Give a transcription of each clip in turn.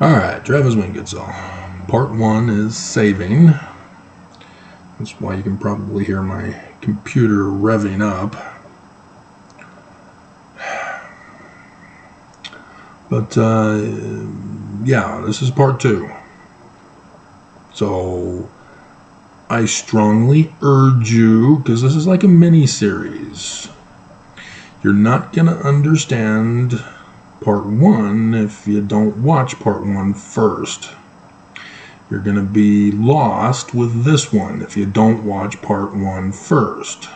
Alright, Travis Wingetzel. Part 1 is saving. That's why you can probably hear my computer revving up. But, yeah, this is part 2. So, I strongly urge you, because this is like a mini-series, you're not going to understand part 1 if you don't watch part 1 first. You're going to be lost with this one if you don't watch part 1 first.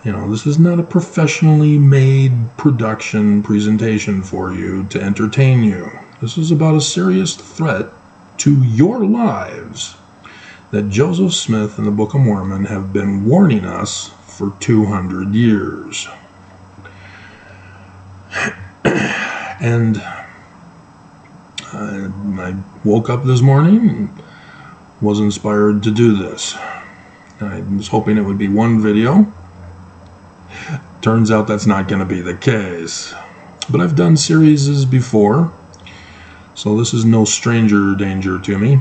You know, this is not a professionally made production presentation for you to entertain you. This is about a serious threat to your lives that Joseph Smith and the Book of Mormon have been warning us for 200 years. And I woke up this morning and was inspired to do this. I was hoping it would be one video. Turns out that's not going to be the case. But I've done series before, so this is no stranger danger to me.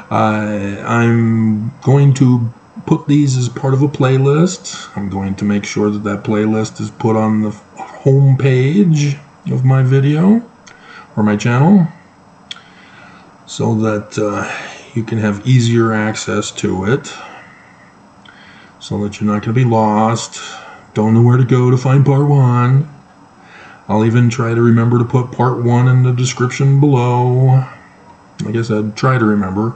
I'm going to put these as part of a playlist. I'm going to make sure that that playlist is put on the home page of my video or my channel so that you can have easier access to it, so that you're not going to be lost, don't know where to go to find part 1. I'll even try to remember to put part 1 in the description below. Like I said, try to remember.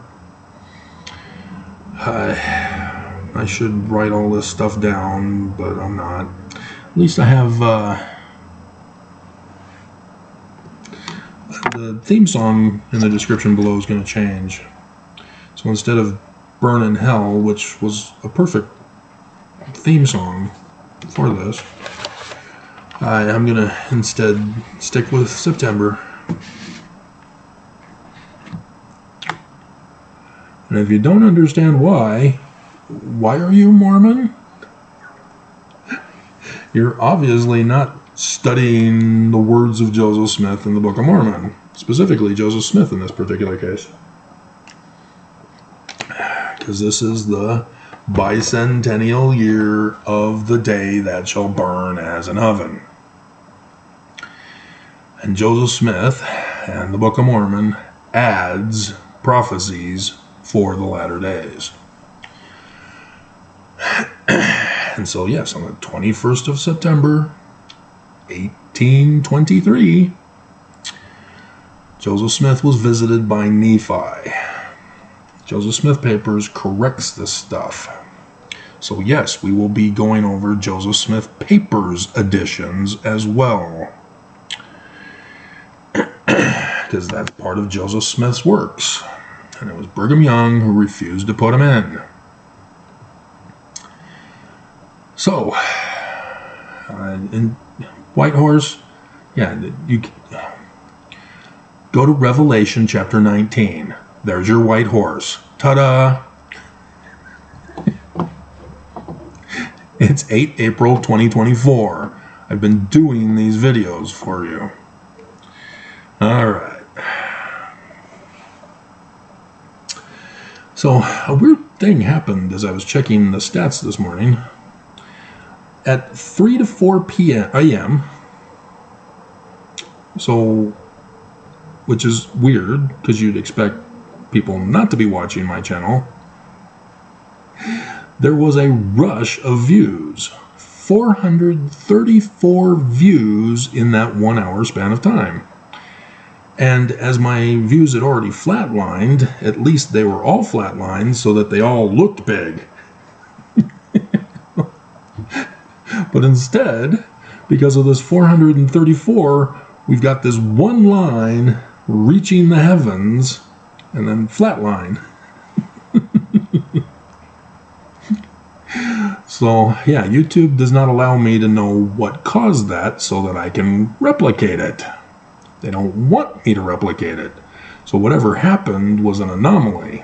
I should write all this stuff down, but I'm not. At least I have the theme song in the description below is going to change. So instead of Burn in Hell, which was a perfect theme song for this, I'm going to instead stick with September. And if you don't understand why are you Mormon? You're obviously not studying the words of Joseph Smith in the Book of Mormon. Specifically, Joseph Smith in this particular case. Because this is the bicentennial year of the day that shall burn as an oven. And Joseph Smith and the Book of Mormon adds prophecies for the latter days. And so, yes, on the 21st of September, 1823, Joseph Smith was visited by Nephi. Joseph Smith Papers corrects this stuff. So, yes, we will be going over Joseph Smith Papers editions as well, because that's part of Joseph Smith's works. And it was Brigham Young who refused to put them in. So, in Whitehorse, yeah, you go to Revelation chapter 19. There's your white horse. Ta-da! It's 8 April 2024. I've been doing these videos for you. Alright. So, a weird thing happened as I was checking the stats this morning. At 3 to 4 a.m., so, which is weird, because you'd expect people not to be watching my channel, there was a rush of views. 434 views in that 1 hour span of time. And as my views had already flatlined, at least they were all flatlined so that they all looked big. But instead, because of this 434, we've got this one line reaching the heavens and then flatline. So, yeah, YouTube does not allow me to know what caused that so that I can replicate it. They don't want me to replicate it. So whatever happened was an anomaly.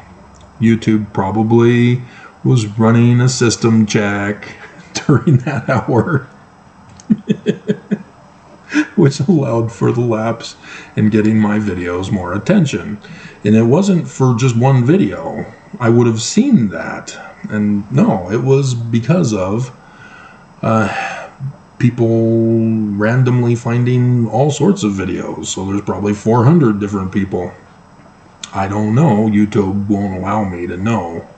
YouTube probably was running a system check during that hour. which allowed for the lapse in getting my videos more attention. And it wasn't for just one video. I would have seen that. And no, it was because of people randomly finding all sorts of videos. So there's probably 400 different people. I don't know. YouTube won't allow me to know.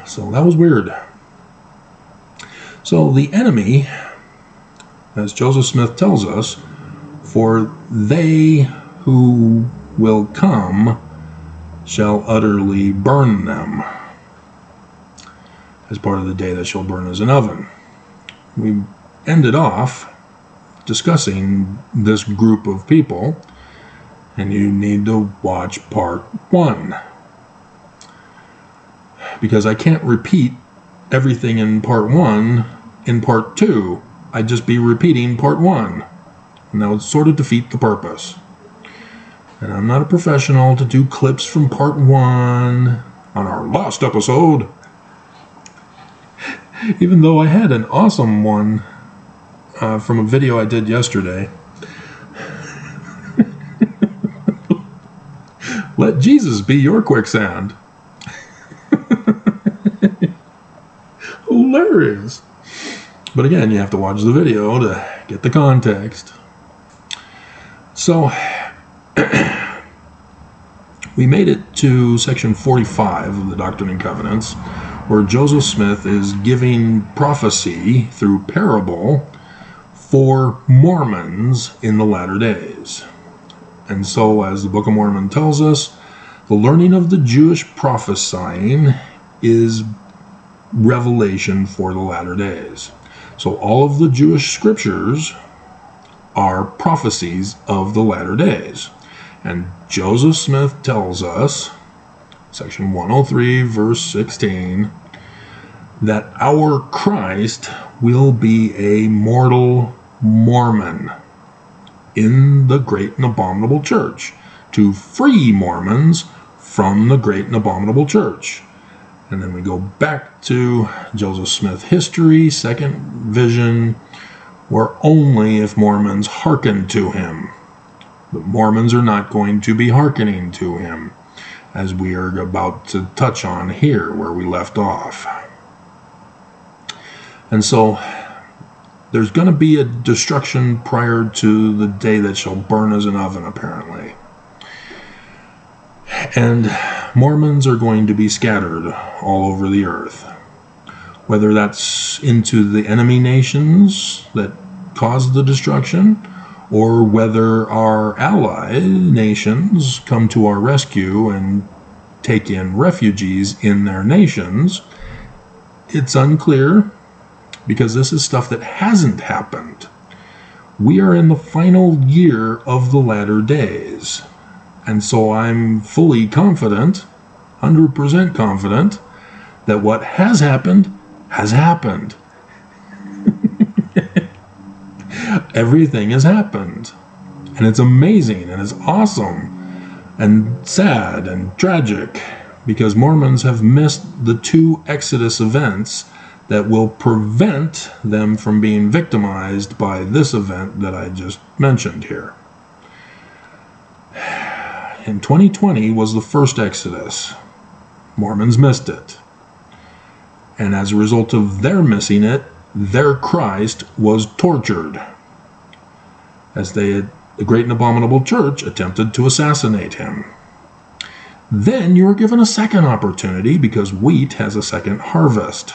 So that was weird. So the enemy, as Joseph Smith tells us, for they who will come shall utterly burn them, as part of the day that shall burn as an oven. We ended off discussing this group of people, and you need to watch part 1. Because I can't repeat everything in part 1 in part 2. I'd just be repeating part 1. And that would sort of defeat the purpose. And I'm not a professional to do clips from part 1 on our last episode. Even though I had an awesome one from a video I did yesterday. Let Jesus be your quicksand. Hilarious. But again, you have to watch the video to get the context. So, we made it to section 45 of the Doctrine and Covenants, where Joseph Smith is giving prophecy through parable for Mormons in the latter days. And so, as the Book of Mormon tells us, the learning of the Jewish prophesying is revelation for the latter days. So all of the Jewish scriptures are prophecies of the latter days. And Joseph Smith tells us, section 103, verse 16, that our Christ will be a mortal Mormon in the great and abominable church, to free Mormons from the great and abominable church. And then we go back to Joseph Smith history, second vision, where only if Mormons hearken to him. But Mormons are not going to be hearkening to him, as we are about to touch on here where we left off. And so there's going to be a destruction prior to the day that shall burn as an oven, apparently. And Mormons are going to be scattered all over the earth. Whether that's into the enemy nations that caused the destruction, or whether our ally nations come to our rescue and take in refugees in their nations, it's unclear, because this is stuff that hasn't happened. We are in the final year of the latter days. And so I'm fully confident, 100% confident, that what has happened has happened. Everything has happened. And it's amazing, and it's awesome, and sad, and tragic, because Mormons have missed the 2 Exodus events that will prevent them from being victimized by this event that I just mentioned here. In 2020 was the first Exodus. Mormons missed it. And as a result of their missing it, their Christ was tortured, as the great and abominable church attempted to assassinate him. Then you are given a second opportunity, because wheat has a second harvest.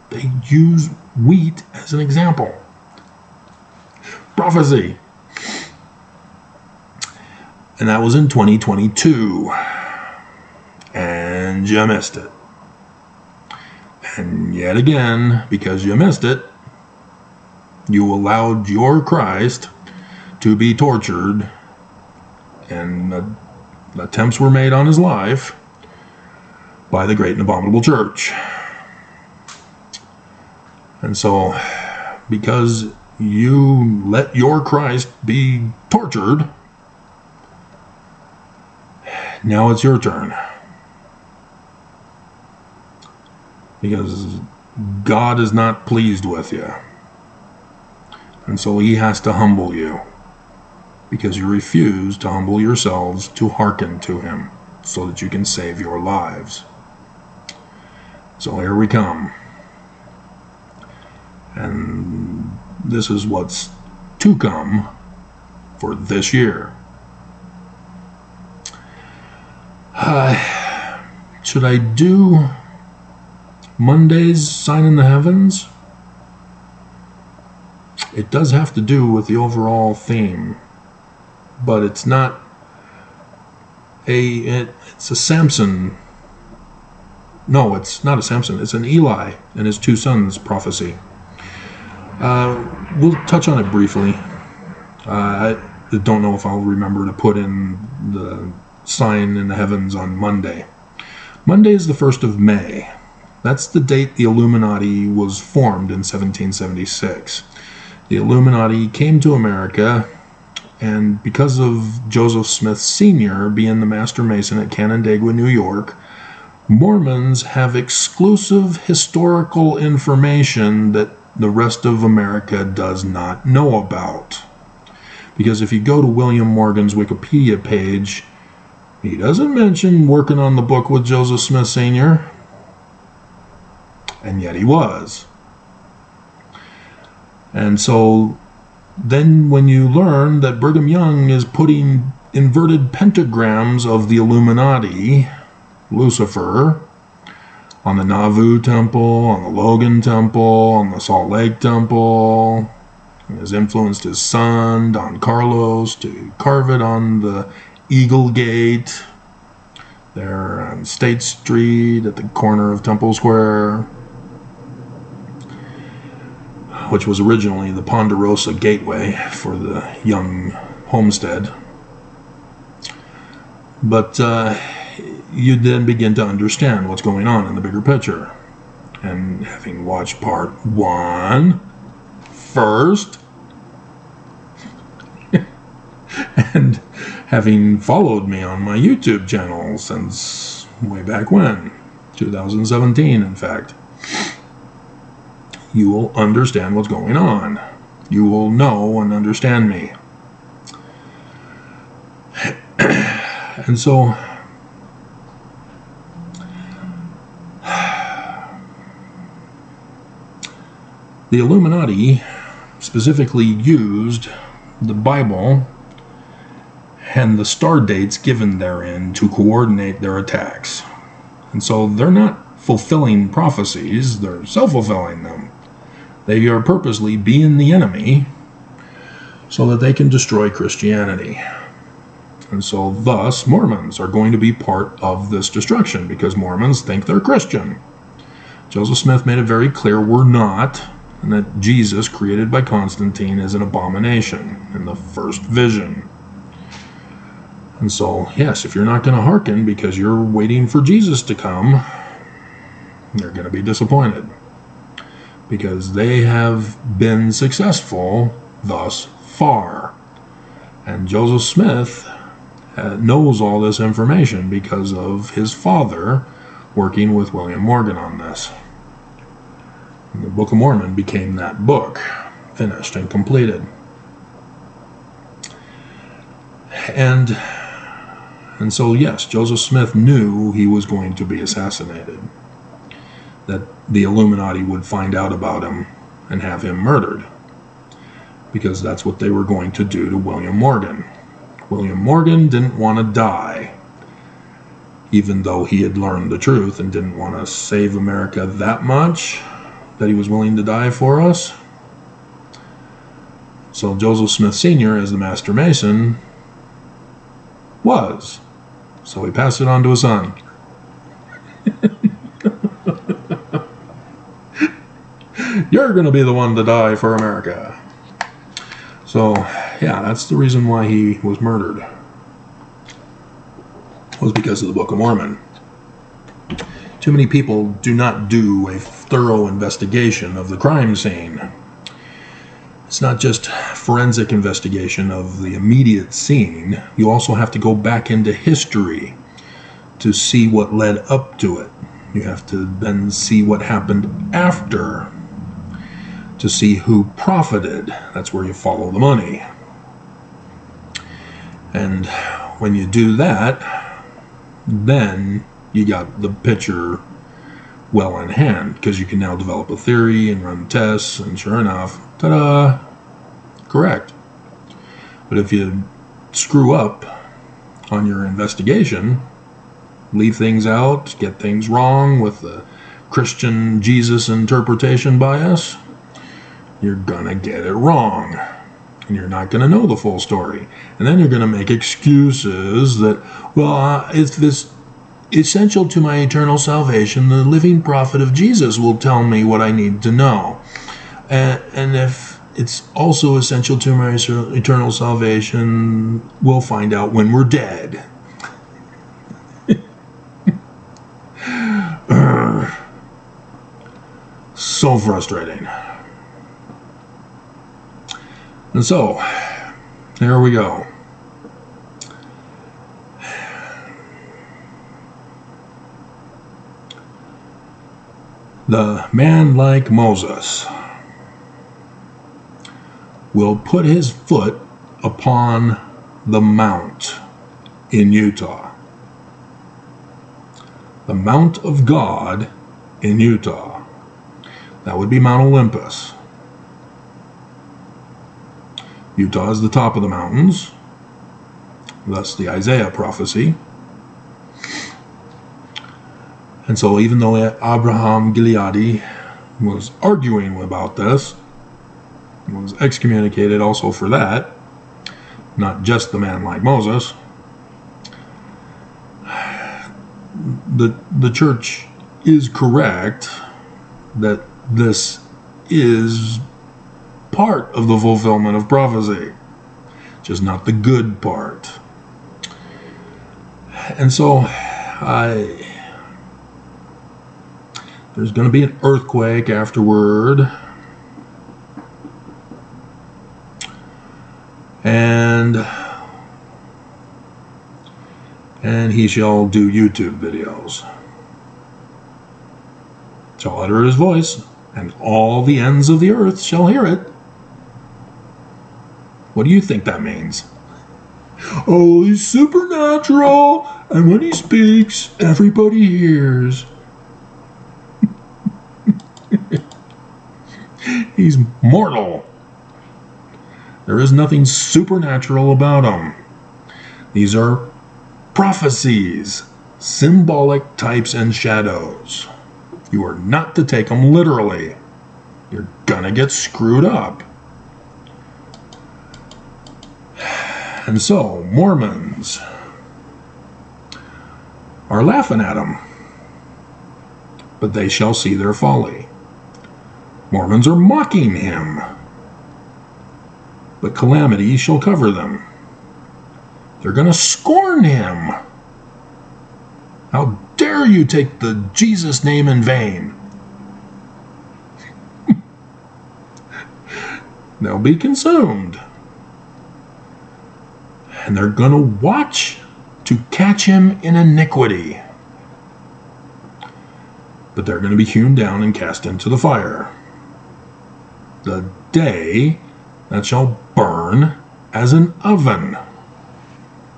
They use wheat as an example. Prophecy. And that was in 2022. And you missed it. And yet again, because you missed it, you allowed your Christ to be tortured, and attempts were made on his life by the great and abominable church. And so, because you let your Christ be tortured, now it's your turn. Because God is not pleased with you. And so he has to humble you, because you refuse to humble yourselves to hearken to him, so that you can save your lives. So here we come. And this is what's to come for this year. Should I do Monday's sign in the heavens? It does have to do with the overall theme, but it's not it's a Samson. No, it's not a Samson. It's an Eli and his two sons prophecy. We'll touch on it briefly. I don't know if I'll remember to put in the sign in the heavens on Monday. Monday is the 1st of May. That's the date the Illuminati was formed in 1776. The Illuminati came to America, and because of Joseph Smith Sr. being the Master Mason at Canandaigua, New York, Mormons have exclusive historical information that the rest of America does not know about. Because if you go to William Morgan's Wikipedia page, he doesn't mention working on the book with Joseph Smith Sr., and yet he was. And so then when you learn that Brigham Young is putting inverted pentagrams of the Illuminati, Lucifer, on the Nauvoo Temple, on the Logan Temple, on the Salt Lake Temple, and has influenced his son, Don Carlos, to carve it on the Eagle Gate there on State Street at the corner of Temple Square, which was originally the Ponderosa Gateway for the Young homestead. But you then begin to understand what's going on in the bigger picture. And having watched part 1 first, and having followed me on my YouTube channel since way back when, 2017 in fact, you will understand what's going on. You will know and understand me. And so the Illuminati specifically used the Bible and the star dates given therein to coordinate their attacks. And so they're not fulfilling prophecies, they're self-fulfilling them. They are purposely being the enemy so that they can destroy Christianity. And so thus Mormons are going to be part of this destruction, because Mormons think they're Christian. Joseph Smith made it very clear we're not, and that Jesus, created by Constantine, is an abomination in the first vision. And so, yes, if you're not going to hearken because you're waiting for Jesus to come, you're going to be disappointed. Because they have been successful thus far. And Joseph Smith knows all this information because of his father working with William Morgan on this. And the Book of Mormon became that book, finished and completed. And so, yes, Joseph Smith knew he was going to be assassinated, that the Illuminati would find out about him and have him murdered, because that's what they were going to do to William Morgan. William Morgan didn't want to die, even though he had learned the truth and didn't want to save America that much that he was willing to die for us. So Joseph Smith Sr., as the Master Mason, was. So he passed it on to his son. You're going to be the one to die for America. So, yeah, that's the reason why he was murdered. Was because of the Book of Mormon. Too many people do not do a thorough investigation of the crime scene. It's not just forensic investigation of the immediate scene. You also have to go back into history to see what led up to it. You have to then see what happened after to see who profited. That's where you follow the money. And when you do that, then you got the picture well in hand, because you can now develop a theory and run tests, and sure enough, ta-da, correct. But if you screw up on your investigation, leave things out, get things wrong with the Christian Jesus interpretation bias, you're gonna get it wrong. And you're not gonna know the full story. And then you're gonna make excuses that, well, if this essential to my eternal salvation, the living prophet of Jesus will tell me what I need to know. And if it's also essential to my eternal salvation, we'll find out when we're dead. So frustrating. And so, there we go. The man like Moses will put his foot upon the mount in Utah. The Mount of God in Utah. That would be Mount Olympus. Utah is the top of the mountains. Thus the Isaiah prophecy. And so even though Abraham Gileadi was arguing about this, was excommunicated also for that, not just the man like Moses, the church is correct that this is part of the fulfillment of prophecy, just not the good part. And so there's going to be an earthquake afterward, and he shall do YouTube videos. Shall utter his voice, and all the ends of the earth shall hear it. What do you think that means? Oh, he's supernatural, and when he speaks, everybody hears. He's mortal. There is nothing supernatural about him. These are prophecies, symbolic types and shadows. You are not to take them literally. You're gonna get screwed up. And so, Mormons are laughing at him, but they shall see their folly. Mormons are mocking him, but calamity shall cover them. They're going to scorn him. How dare you take the Jesus name in vain? They'll be consumed. And they're going to watch to catch him in iniquity. But they're going to be hewn down and cast into the fire. The day that shall burn as an oven.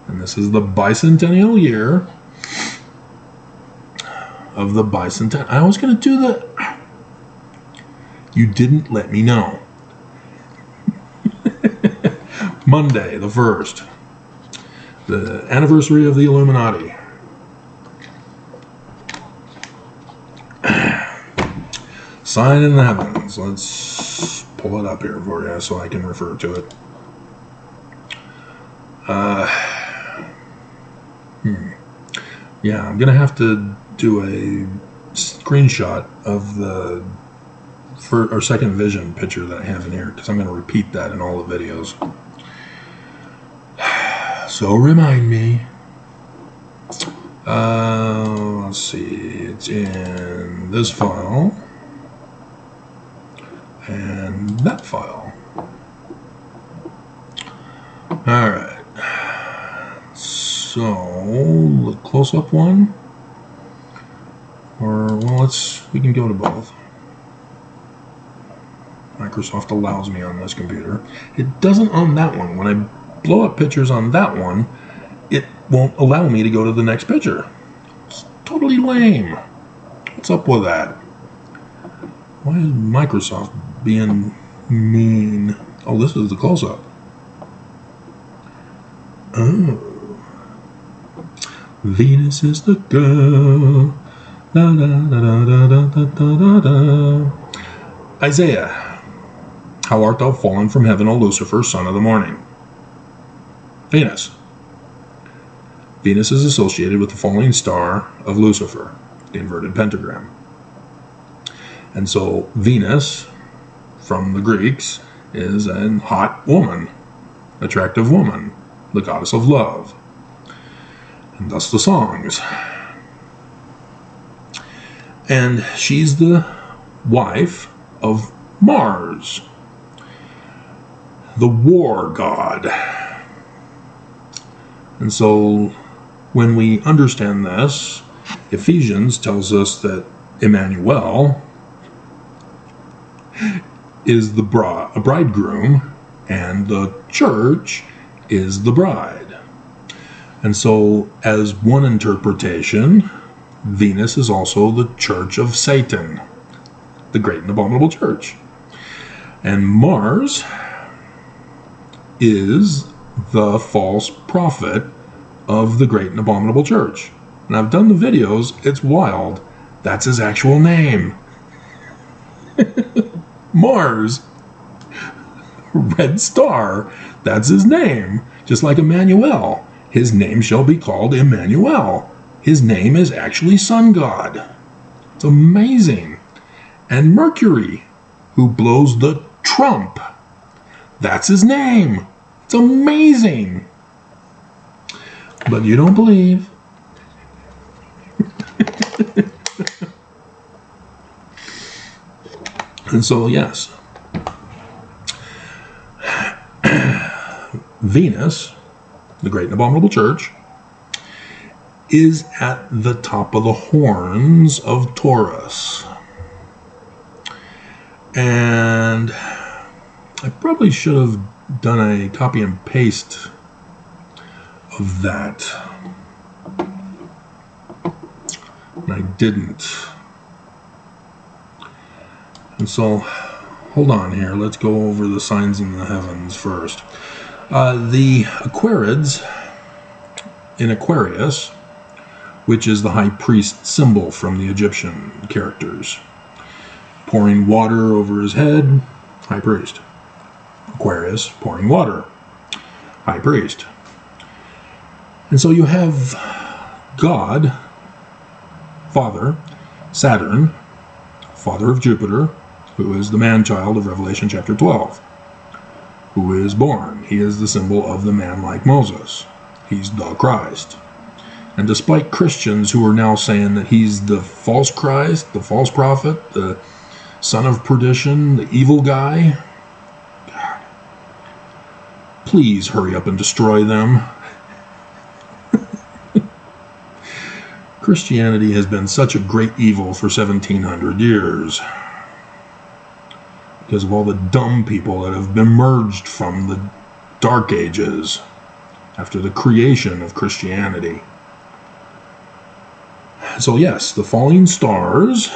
And this is the bicentennial year of the bicentennial. I was going to do the... You didn't let me know. Monday, the 1st. The anniversary of the Illuminati. Sign in the heavens. Let's pull it up here for you so I can refer to it. Yeah, I'm going to have to do a screenshot of the second vision picture that I have in here, because I'm going to repeat that in all the videos. So remind me. Let's see. It's in this file. And that file. Alright. So, the close-up one. Or we can go to both. Microsoft allows me on this computer. It doesn't on that one. When I blow up pictures on that one, it won't allow me to go to the next picture. It's totally lame. What's up with that? Why is Microsoft being mean? Oh, this is the close-up. Oh. Venus is the girl. Da, da, da, da, da, da, da, da. Isaiah. How art thou fallen from heaven, O Lucifer, son of the morning? Venus. Venus is associated with the falling star of Lucifer, the inverted pentagram. And so Venus, from the Greeks, is a hot woman, attractive woman, the goddess of love. And thus the songs. And she's the wife of Mars, the war god. And so when we understand this, Ephesians tells us that Emmanuel is the bridegroom and the church is the bride. And so as one interpretation, Venus is also the church of Satan, the great and abominable church. And Mars is the false prophet of the great and abominable church. And I've done the videos. It's wild. That's his actual name. Mars. Red star. That's his name. Just like Emmanuel. His name shall be called Emmanuel. His name is actually sun god. It's amazing. And Mercury, who blows the trump. That's his name. It's amazing. But you don't believe. And so, yes. Venus, the great and abominable church, is at the top of the horns of Taurus. And I probably should have done a copy and paste of that. And I didn't. And so, hold on here. Let's go over the signs in the heavens first. The Aquarids in Aquarius, which is the high priest symbol from the Egyptian characters. Pouring water over his head, high priest. Aquarius, pouring water, high priest. And so you have God, Father, Saturn, father of Jupiter, who is the man-child of Revelation chapter 12, who is born. He is the symbol of the man like Moses. He's the Christ. And despite Christians who are now saying that he's the false Christ, the false prophet, the son of perdition, the evil guy, God, please hurry up and destroy them. Christianity has been such a great evil for 1700 years because of all the dumb people that have emerged from the Dark Ages after the creation of Christianity. So yes, the falling stars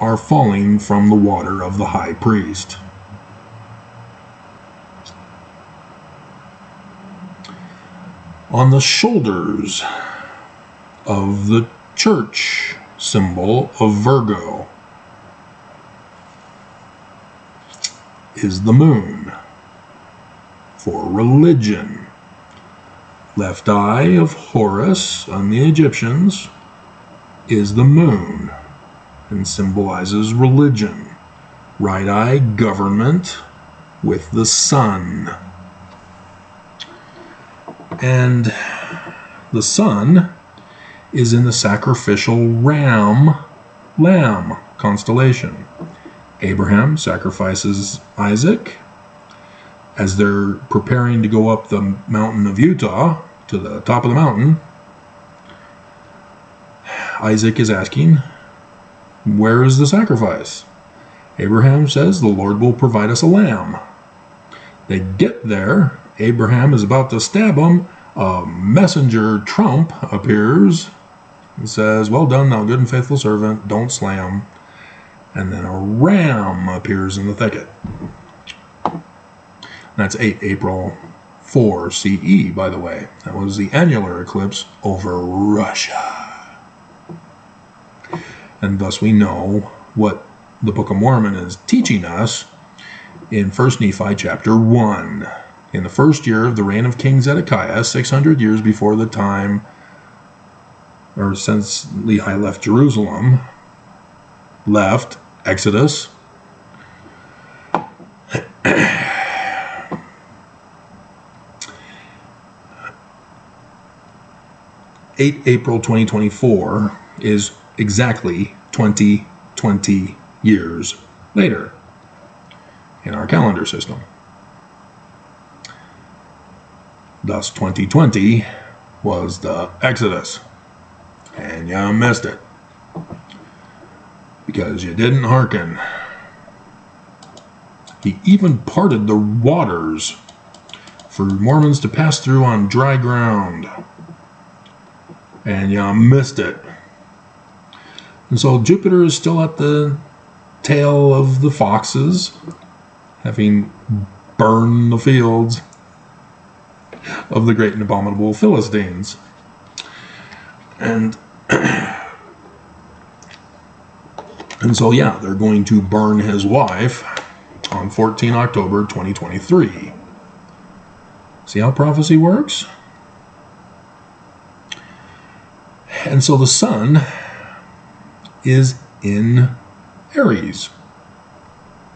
are falling from the water of the high priest. On the shoulders of the church symbol of Virgo is the moon for religion. Left eye of Horus on the Egyptians is the moon and symbolizes religion. Right eye, government, with the sun. And the sun is in the sacrificial lamb constellation. Abraham sacrifices Isaac as they're preparing to go up the mountain of Utah to the top of the mountain. Isaac is asking, Where is the sacrifice? Abraham says the Lord will provide us a lamb. They get there. Abraham is about to stab him. A messenger trump appears. He says, well done, thou good and faithful servant. Don't slay him. And then a ram appears in the thicket. That's 8 April 4 CE, by the way. That was the annular eclipse over Russia. And thus we know what the Book of Mormon is teaching us in 1 Nephi chapter 1. In the first year of the reign of King Zedekiah, 600 years before the time, or since Lehi left Jerusalem, Exodus, 8 April 2024 is exactly 20 years later in our calendar system. Thus 2020 was the Exodus, and you missed it because you didn't hearken. He even parted the waters for Mormons to pass through on dry ground, and you missed it. And so Jupiter is still at the tail of the foxes, having burned the fields of the great and abominable Philistines. And so, yeah, they're going to burn his wife on 14 October 2023. See how prophecy works? And so the sun is in Aries,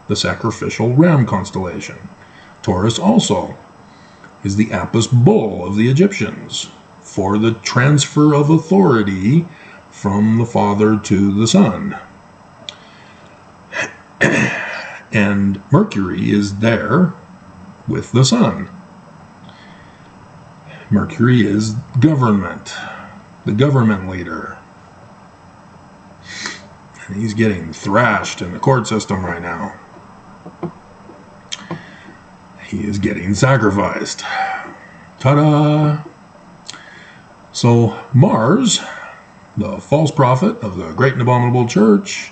the sacrificial ram constellation. Taurus also is the Apis bull of the Egyptians for the transfer of authority from the Father to the Son. And Mercury is there with the Sun. Mercury is government, the government leader. And he's getting thrashed in the court system right now. He is getting sacrificed. Ta-da! So Mars, the false prophet of the great and abominable church,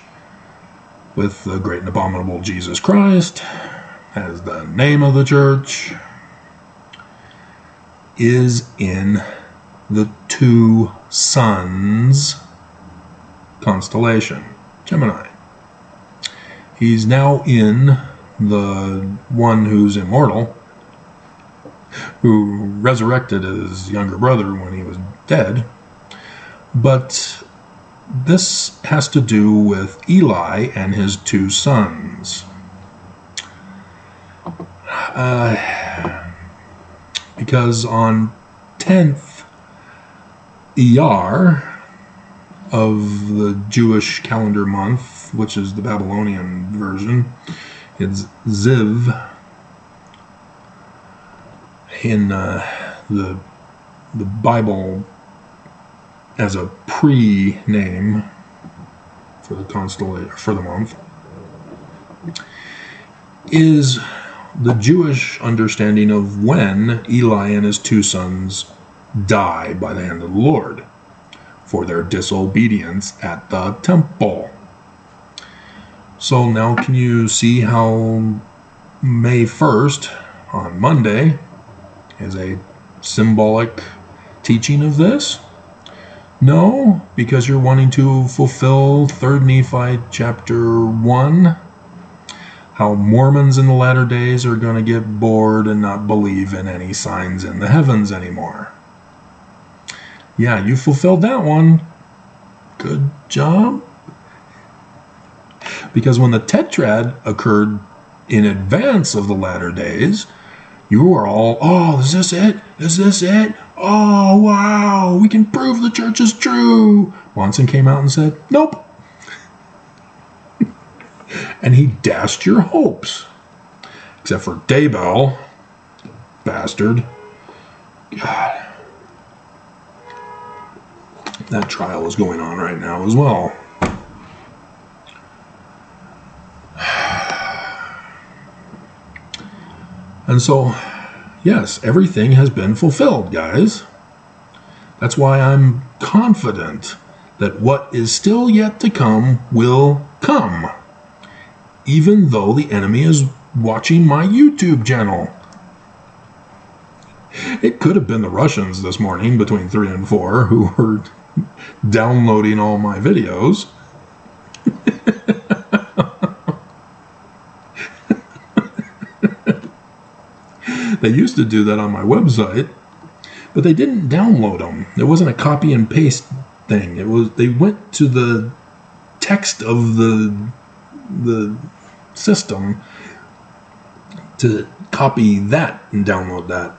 with the great and abominable Jesus Christ as the name of the church, is in the two suns constellation, Gemini. He's now in the one who's immortal, who resurrected his younger brother when he was dead. But this has to do with Eli and his two sons. Because on 10th ER of the Jewish calendar month, which is the Babylonian version, it's Ziv in the Bible as a pre-name for the constellation for the month, is the Jewish understanding of when Eli and his two sons die by the hand of the Lord for their disobedience at the temple. So now can you see how May 1st, on Monday, is a symbolic teaching of this? No, because you're wanting to fulfill 3 Nephi chapter 1, how Mormons in the latter days are going to get bored and not believe in any signs in the heavens anymore. Yeah, you fulfilled that one. Good job. Because when the tetrad occurred in advance of the latter days, you were all, oh, is this it? Is this it? Oh, wow, we can prove the church is true. Monson came out and said, nope. And he dashed your hopes. Except for Daybell, bastard. God. That trial is going on right now as well. And so, yes, everything has been fulfilled, guys. That's why I'm confident that what is still yet to come will come, even though the enemy is watching my YouTube channel. It could have been the Russians this morning between 3 and 4 who were downloading all my videos. They used to do that on my website, but they didn't download them. It wasn't a copy and paste thing. It was they went to the text of the system to copy that and download that.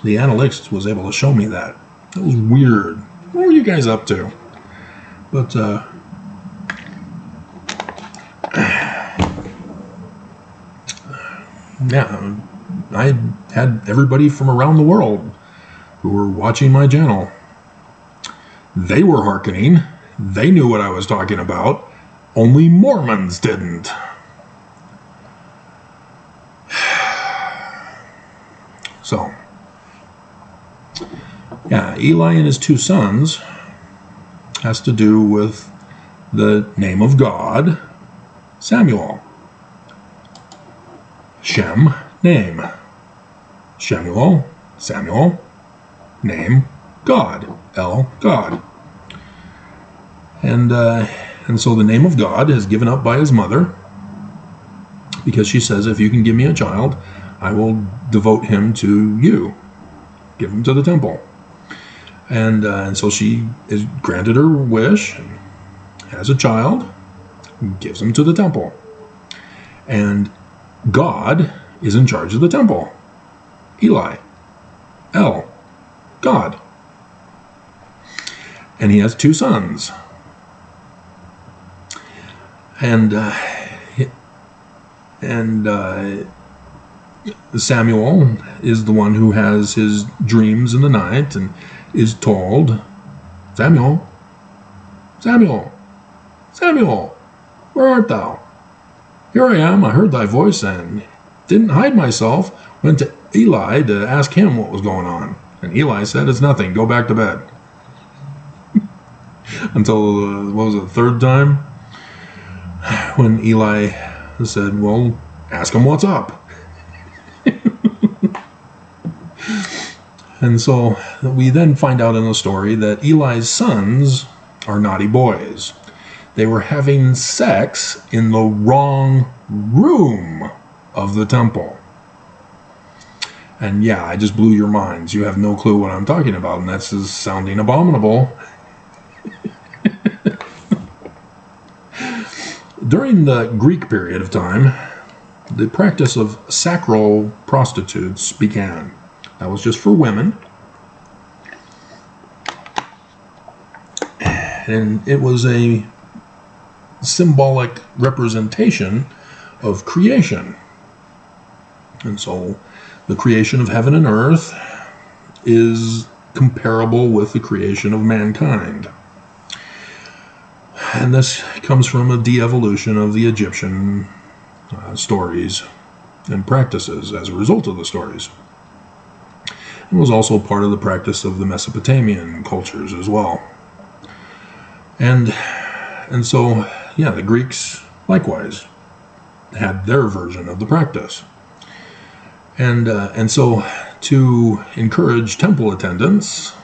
The analytics was able to show me that. That was weird. What were you guys up to? But yeah, I had everybody from around the world who were watching my channel. They were hearkening. They knew what I was talking about. Only Mormons didn't. So, yeah, Eli and his 2 sons has to do with the name of God, Samuel. Shem, name. Shemuel, Samuel, name, God. El, God. And so the name of God is given up by his mother because she says, if you can give me a child, I will devote him to you. Give him to the temple. And so she is granted her wish, has a child, gives him to the temple. And God is in charge of the temple. Eli, El, God. And he has 2 sons. And Samuel is the one who has his dreams in the night and is told, Samuel, Samuel, Samuel, where art thou? Here I am, I heard thy voice, and didn't hide myself, went to Eli to ask him what was going on. And Eli said, it's nothing, go back to bed. Until, what was it, the 3rd time? When Eli said, well, ask him what's up. And so we then find out in the story that Eli's sons are naughty boys. They were having sex in the wrong room of the temple. And yeah, I just blew your minds. You have no clue what I'm talking about, and that's just sounding abominable. During the Greek period of time, the practice of sacral prostitutes began. That was just for women. And it was a symbolic representation of creation. And so the creation of heaven and earth is comparable with the creation of mankind. And this comes from a de-evolution of the Egyptian stories and practices as a result of the stories. It was also part of the practice of the Mesopotamian cultures as well. And so, yeah, the Greeks likewise had their version of the practice. And so to encourage temple attendance,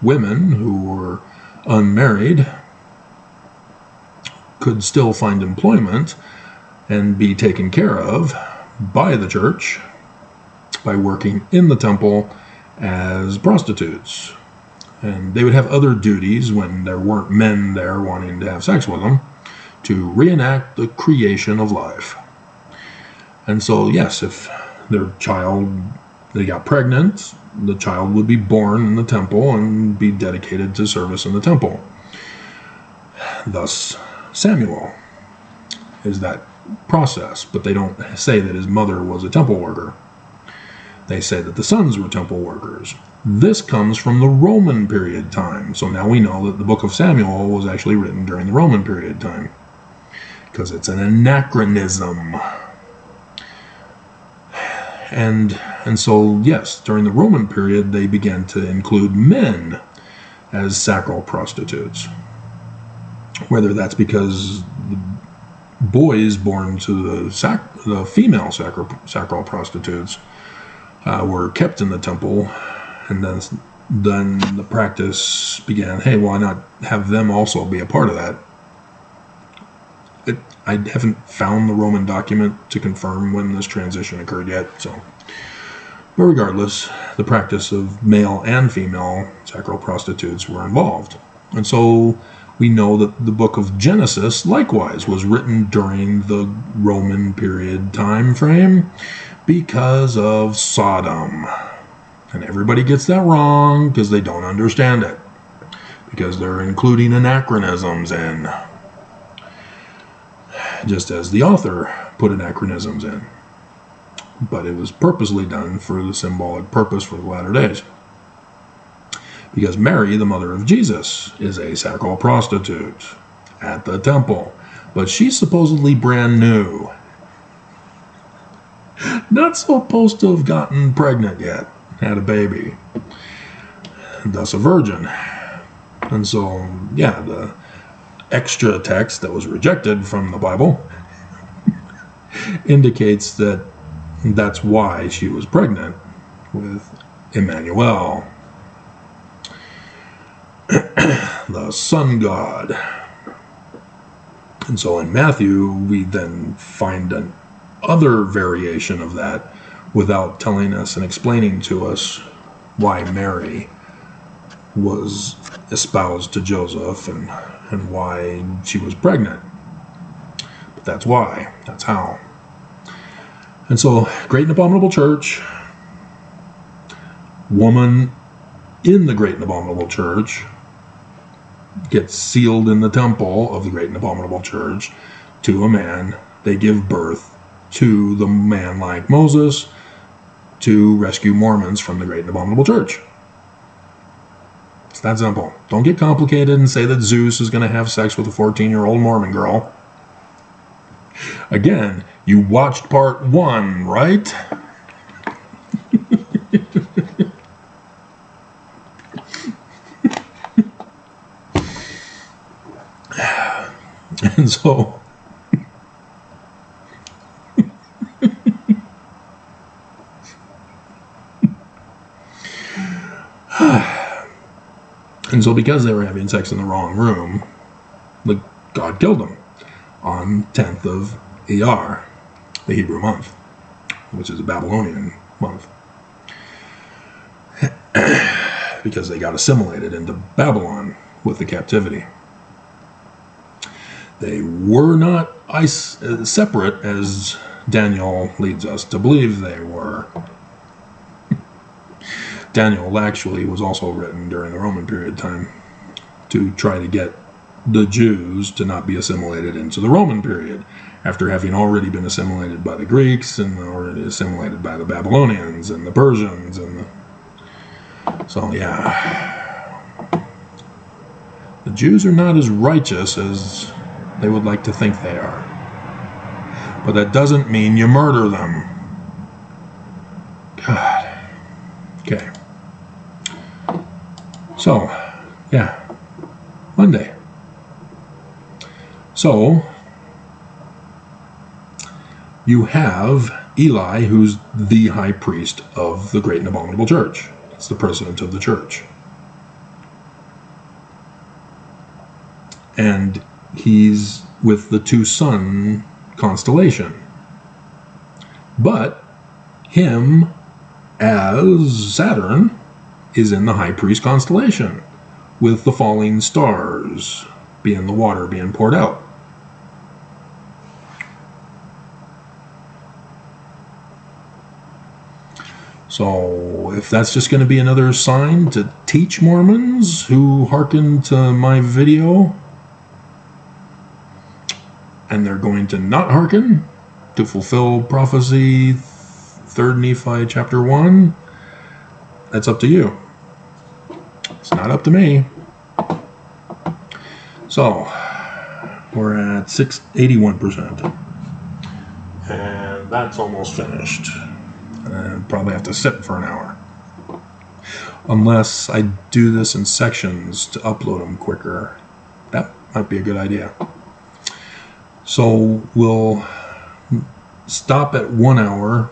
women who were unmarried could still find employment and be taken care of by the church by working in the temple as prostitutes. And they would have other duties when there weren't men there wanting to have sex with them to reenact the creation of life. And so, yes, if their child, they got pregnant, the child would be born in the temple and be dedicated to service in the temple. Thus, Samuel is that process, but they don't say that his mother was a temple worker. They say that the sons were temple workers. This comes from the Roman period time. So now we know that the book of Samuel was actually written during the Roman period time, because it's an anachronism. And so, yes, during the Roman period, they began to include men as sacral prostitutes. Whether that's because the boys born to the female sacral prostitutes were kept in the temple, and then the practice began, hey, why not have them also be a part of that? I haven't found the Roman document to confirm when this transition occurred yet, but regardless, the practice of male and female sacral prostitutes were involved. And so we know that the book of Genesis likewise was written during the Roman period time frame because of Sodom. And everybody gets that wrong because they don't understand it, because they're including anachronisms in, just as the author put anachronisms in. But it was purposely done for the symbolic purpose for the latter days. Because Mary, the mother of Jesus, is a sacral prostitute at the temple. But she's supposedly brand new. Not supposed to have gotten pregnant yet, had a baby, thus a virgin. And so, yeah, the extra text that was rejected from the Bible indicates that that's why she was pregnant with Emmanuel, the sun god. And so in Matthew, we then find an other variation of that without telling us and explaining to us why Mary was espoused to Joseph and why she was pregnant. But that's why. That's how. And so, great and abominable church, woman in the great and abominable church gets sealed in the temple of the great and abominable church to a man. They give birth to the man like Moses to rescue Mormons from the great and abominable church. It's that simple. Don't get complicated and say that Zeus is going to have sex with a 14-year-old Mormon girl. Again, you watched part 1, right? And so and so because they were having sex in the wrong room, God killed them on 10th of Iyar, the Hebrew month, which is a Babylonian month, because they got assimilated into Babylon with the captivity. They were not separate as Daniel leads us to believe they were. Daniel actually was also written during the Roman period time to try to get the Jews to not be assimilated into the Roman period, after having already been assimilated by the Greeks and already assimilated by the Babylonians and the Persians so yeah, the Jews are not as righteous as they would like to think they are, but that doesn't mean you murder them. God. Okay. So, yeah, Monday. So, you have Eli, who's the high priest of the great and abominable church. It's the president of the church. And he's with the two-sun constellation. But him, as Saturn, is in the high priest constellation, with the falling stars being the water being poured out. So if that's just going to be another sign to teach Mormons who hearken to my video, and they're going to not hearken to fulfill prophecy 3rd Nephi chapter 1, that's up to you. It's not up to me. So we're at 81%, and that's almost finished. Probably have to sit for an hour. Unless I do this in sections to upload them quicker. That might be a good idea. So we'll stop at 1 hour.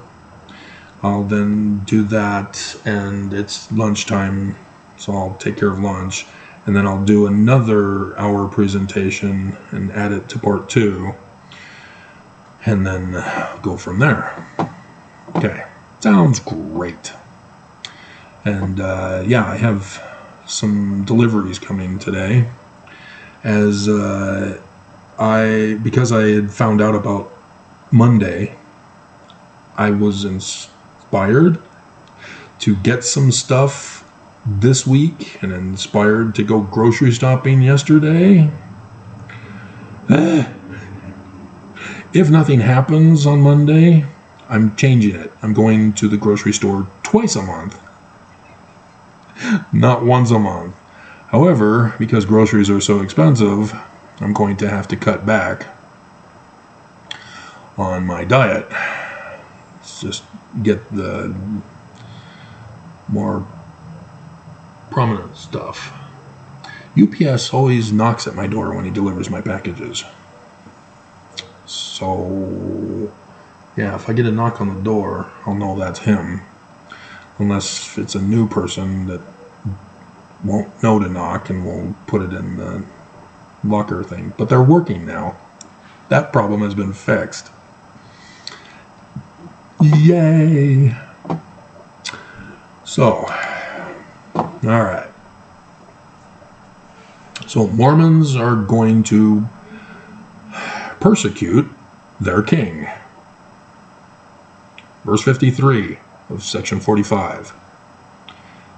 I'll then do that, and it's lunchtime, so I'll take care of lunch. And then I'll do another hour presentation and add it to part 2. And then go from there. Okay, sounds great. And yeah, I have some deliveries coming today. As because I had found out about Monday, I was inspired to get some stuff this week and inspired to go grocery shopping yesterday. If nothing happens on Monday, I'm changing it. I'm going to the grocery store twice a month, not once a month. However, because groceries are so expensive, I'm going to have to cut back on my diet. Let's just get the more prominent stuff. UPS always knocks at my door when he delivers my packages. So, yeah, if I get a knock on the door, I'll know that's him. Unless it's a new person that won't know to knock and will put it in the locker thing. But they're working now. That problem has been fixed. Yay! So, alright. So Mormons are going to persecute their king. Verse 53 of section 45.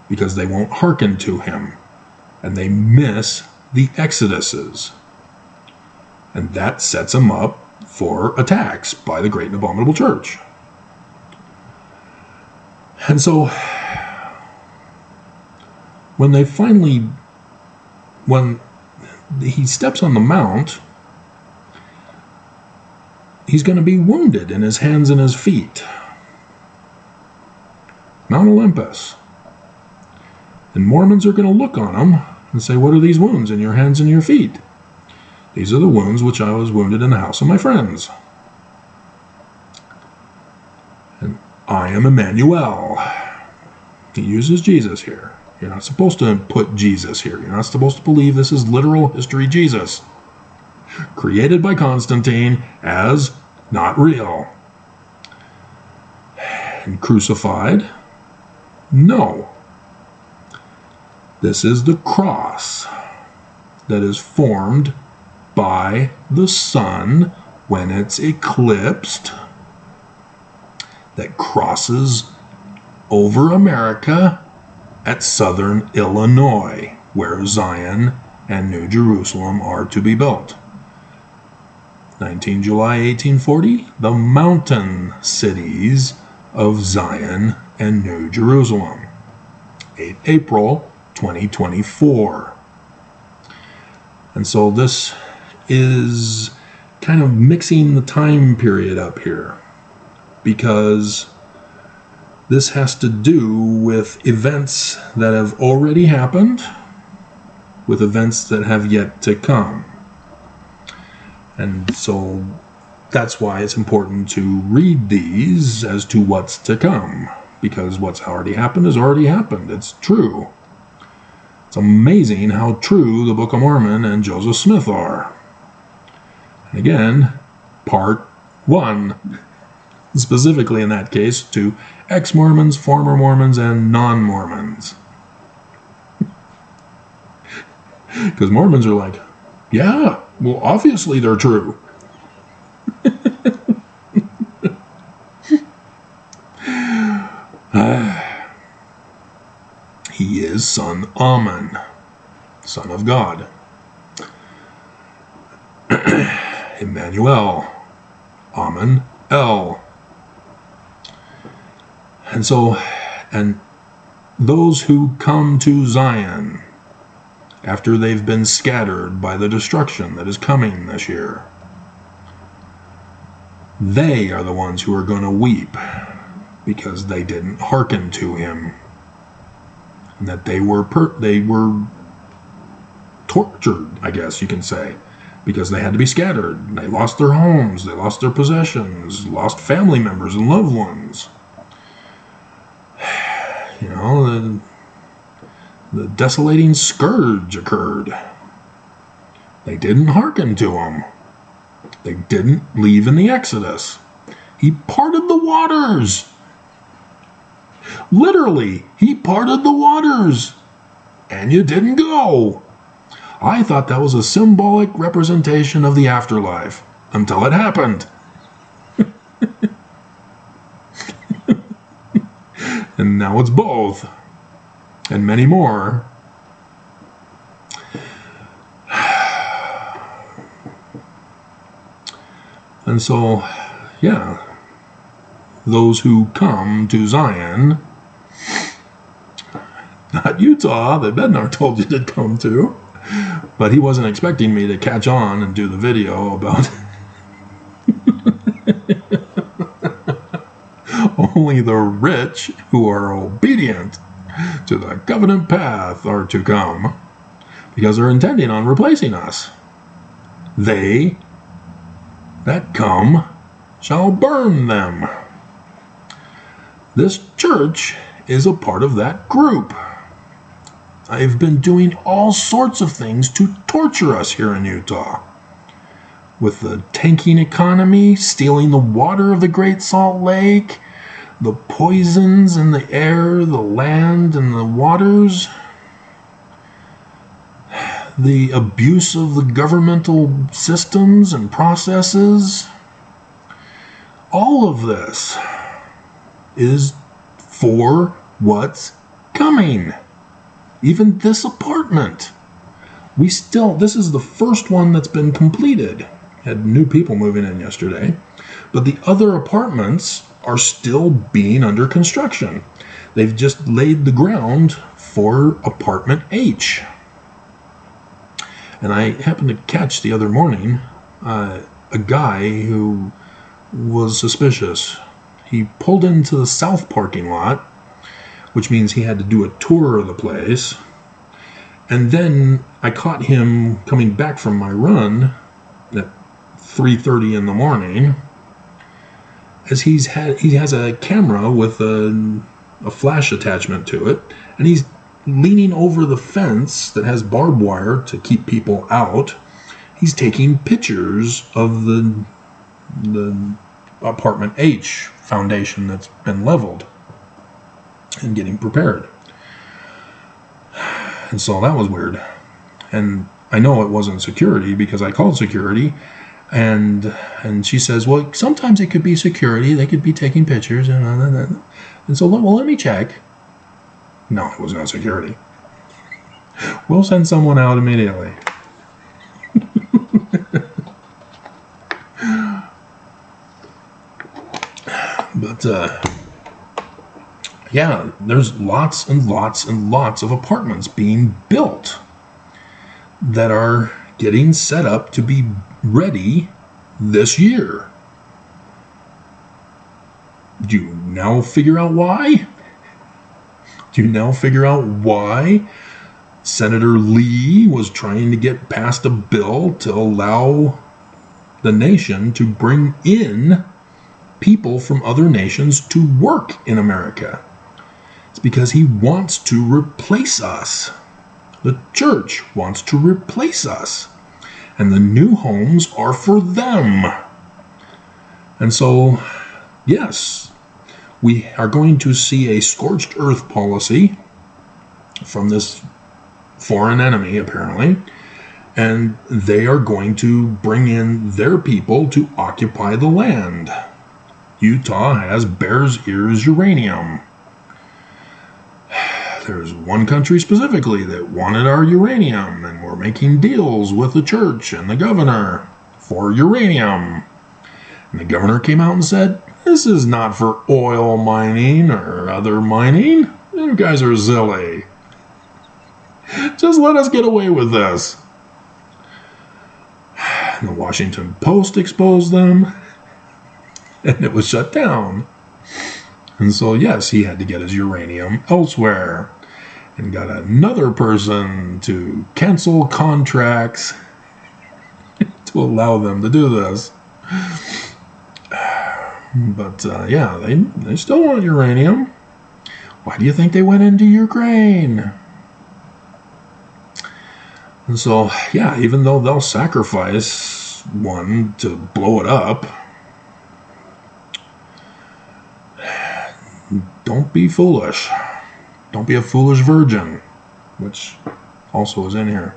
Because they won't hearken to him, and they miss the exoduses. And that sets them up for attacks by the great and abominable church. And so, when he steps on the mount, he's going to be wounded in his hands and his feet. Mount Olympus. And Mormons are going to look on him and say, what are these wounds in your hands and your feet? These are the wounds which I was wounded in the house of my friends. And I am Emmanuel. He uses Jesus here. You're not supposed to put Jesus here. You're not supposed to believe this is literal history Jesus. Created by Constantine as not real. And crucified? No. This is the cross that is formed by the sun when it's eclipsed, that crosses over America at southern Illinois, where Zion and New Jerusalem are to be built. 19 July 1840, the mountain cities of Zion and New Jerusalem. 8 April 2024. And so this is kind of mixing the time period up here, because this has to do with events that have already happened, with events that have yet to come. And so that's why it's important to read these as to what's to come, because what's already happened has already happened. It's true. It's amazing how true the Book of Mormon and Joseph Smith are. And again, part 1, specifically in that case, to ex-Mormons, former Mormons, and non-Mormons. Because Mormons are like, yeah, well, obviously they're true. He is son Amen, son of God. Emmanuel, Amen, El. And so, and those who come to Zion after they've been scattered by the destruction that is coming this year, they are the ones who are going to weep because they didn't hearken to him, and that they were tortured, I guess you can say, because they had to be scattered. They lost their homes, they lost their possessions, lost family members and loved ones. You know, the desolating scourge occurred. They didn't hearken to him. They didn't leave in the Exodus. He parted the waters. Literally, he parted the waters. And you didn't go. I thought that was a symbolic representation of the afterlife until it happened. And now it's both. And many more. And so, yeah, those who come to Zion, not Utah, that Bednar told you to come to, but he wasn't expecting me to catch on and do the video about only the rich who are obedient to the covenant path are to come, because they're intending on replacing us. They that come shall burn them. This church is a part of that group. I've been doing all sorts of things to torture us here in Utah. With the tanking economy, stealing the water of the Great Salt Lake, the poisons in the air, the land, and the waters, the abuse of the governmental systems and processes. All of this is for what's coming. Even this apartment. This is the first one that's been completed. Had new people moving in yesterday. But the other apartments are still being under construction. They've just laid the ground for apartment H. And I happened to catch the other morning a guy who was suspicious. He pulled into the south parking lot, which means he had to do a tour of the place. And then I caught him coming back from my run at 3:30 in the morning, as he has a camera with a flash attachment to it, and he's leaning over the fence that has barbed wire to keep people out. He's taking pictures of the apartment H foundation that's been leveled and getting prepared. And so that was weird. And I know it wasn't security because I called security, and she says, well, sometimes it could be security. They could be taking pictures. And so, well, let me check. No, it was not security. We'll send someone out immediately. But, yeah, there's lots and lots and lots of apartments being built that are getting set up to be ready this year. Do you now figure out why? Do you now figure out why Senator Lee was trying to get passed a bill to allow the nation to bring in people from other nations to work in America? It's because he wants to replace us. The church wants to replace us. And the new homes are for them. And so, yes, we are going to see a scorched earth policy from this foreign enemy, apparently. And they are going to bring in their people to occupy the land. Utah has Bears Ears uranium. There's one country specifically that wanted our uranium, and we're making deals with the church and the governor for uranium. And the governor came out and said, this is not for oil mining or other mining. You guys are silly. Just let us get away with this. And the Washington Post exposed them, and it was shut down. And so, yes, he had to get his uranium elsewhere and got another person to cancel contracts to allow them to do this. But, yeah, they still want uranium. Why do you think they went into Ukraine? And so, yeah, even though they'll sacrifice one to blow it up, don't be foolish. Don't be a foolish virgin, which also is in here.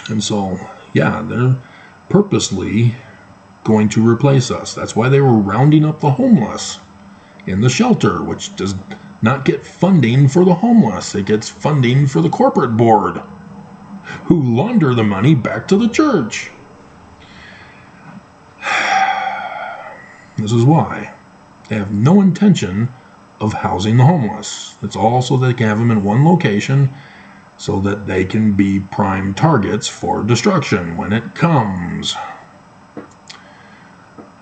And so, yeah, they're purposely going to replace us. That's why they were rounding up the homeless in the shelter, which does not get funding for the homeless. It gets funding for the corporate board, who launder the money back to the church. This is why they have no intention of housing the homeless. It's all so they can have them in one location so that they can be prime targets for destruction when it comes.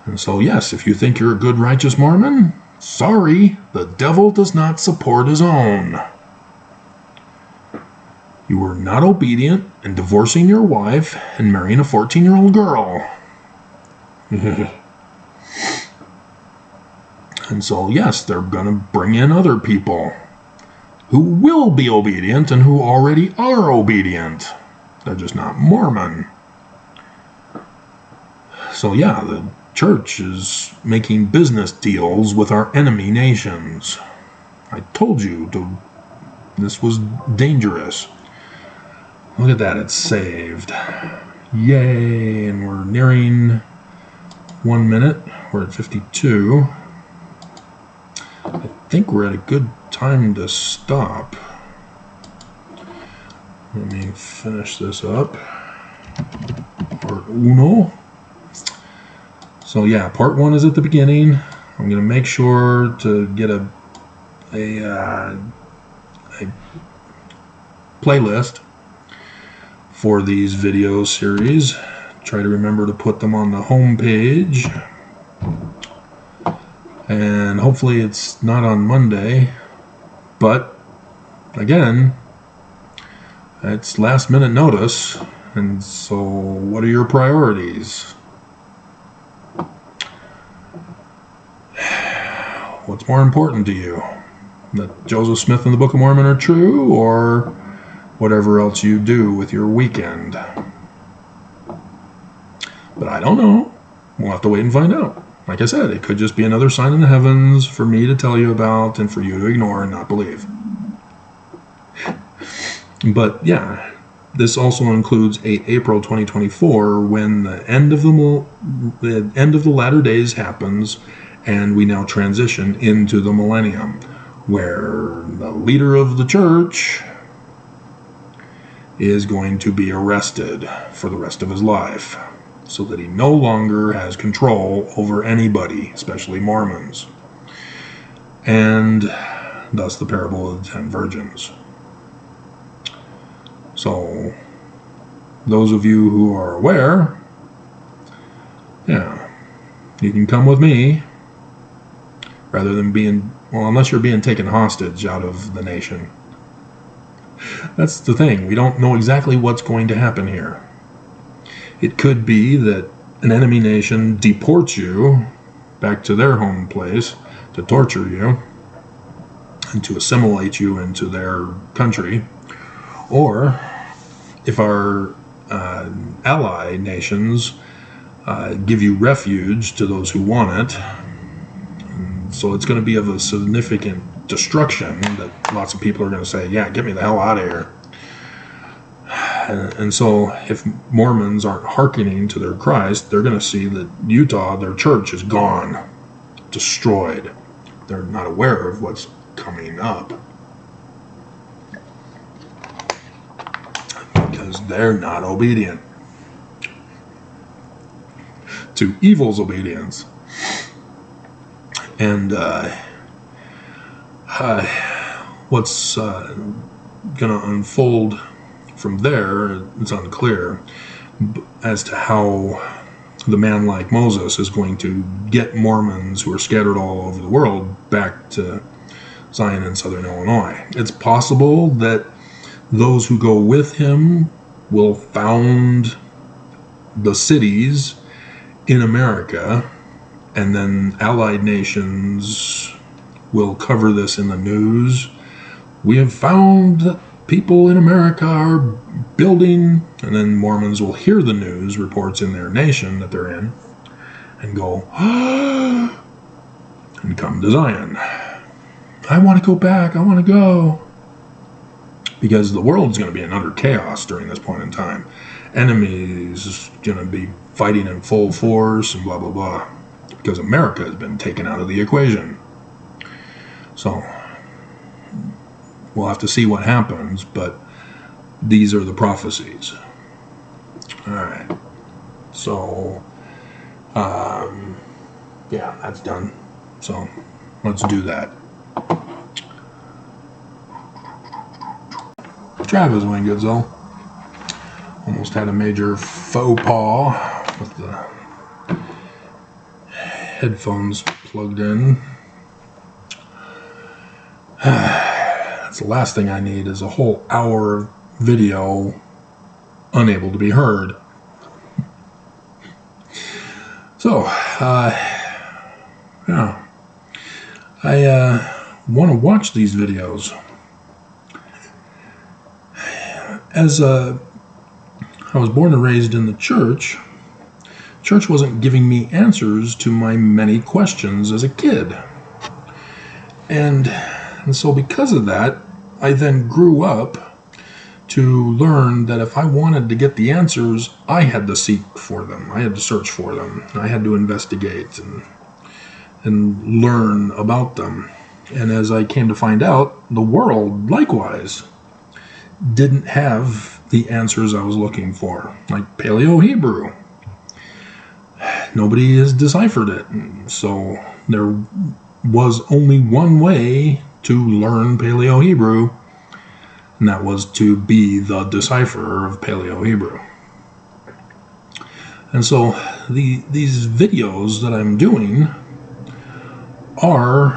And so, yes, if you think you're a good, righteous Mormon, sorry, the devil does not support his own. You were not obedient in divorcing your wife and marrying a 14-year-old girl. And so, yes, they're going to bring in other people who will be obedient and who already are obedient. They're just not Mormon. So, yeah, the church is making business deals with our enemy nations. I told you this was dangerous. Look at that, it's saved. Yay, and we're nearing 1 minute. We're at 52. I think we're at a good time to stop. Let me finish this up. Part uno. So yeah, part 1 is at the beginning. I'm going to make sure to get a playlist for these video series. Try to remember to put them on the home page. And hopefully it's not on Monday. But again, it's last minute notice. And so what are your priorities? What's more important to you? That Joseph Smith and the Book of Mormon are true, or whatever else you do with your weekend? But I don't know. We'll have to wait and find out. Like I said, it could just be another sign in the heavens for me to tell you about and for you to ignore and not believe. But yeah, this also includes April 2024, when the end of the latter days happens, and we now transition into the millennium, where the leader of the church is going to be arrested for the rest of his life, so that he no longer has control over anybody, especially Mormons. And thus the parable of the 10 virgins. So, those of you who are aware, yeah, you can come with me, rather than being, well, unless you're being taken hostage out of the nation. That's the thing, we don't know exactly what's going to happen here. It could be that an enemy nation deports you back to their home place to torture you and to assimilate you into their country. Or if our ally nations give you refuge to those who want it. And so it's going to be of a significant destruction that lots of people are going to say, yeah, get me the hell out of here. And so if Mormons aren't hearkening to their Christ, they're going to see that Utah, their church, is gone, destroyed. They're not aware of what's coming up, because they're not obedient to evil's obedience. And what's going to unfold from there, it's unclear as to how the man like Moses is going to get Mormons who are scattered all over the world back to Zion in southern Illinois. It's possible that those who go with him will found the cities in America, and then allied nations will cover this in the news. We have found that people in America are building, and then Mormons will hear the news reports in their nation that they're in and go, ah, and come to Zion. I want to go back. I want to go. Because the world's going to be in utter chaos during this point in time. Enemies going to be fighting in full force and blah, blah, blah. Because America has been taken out of the equation. So we'll have to see what happens, but these are the prophecies. All right. So, yeah, that's done. So let's do that. Travis went good, though. Almost had a major faux pas with the headphones plugged in. That's the last thing I need is a whole hour of video unable to be heard. So, yeah. I want to watch these videos. As I was born and raised in the church wasn't giving me answers to my many questions as a kid. And so because of that, I then grew up to learn that if I wanted to get the answers, I had to seek for them. I had to search for them. I had to investigate and learn about them. And as I came to find out, the world likewise didn't have the answers I was looking for, like Paleo-Hebrew. Nobody has deciphered it, so there was only one way to learn Paleo-Hebrew, and that was to be the decipherer of Paleo-Hebrew. And so these videos that I'm doing are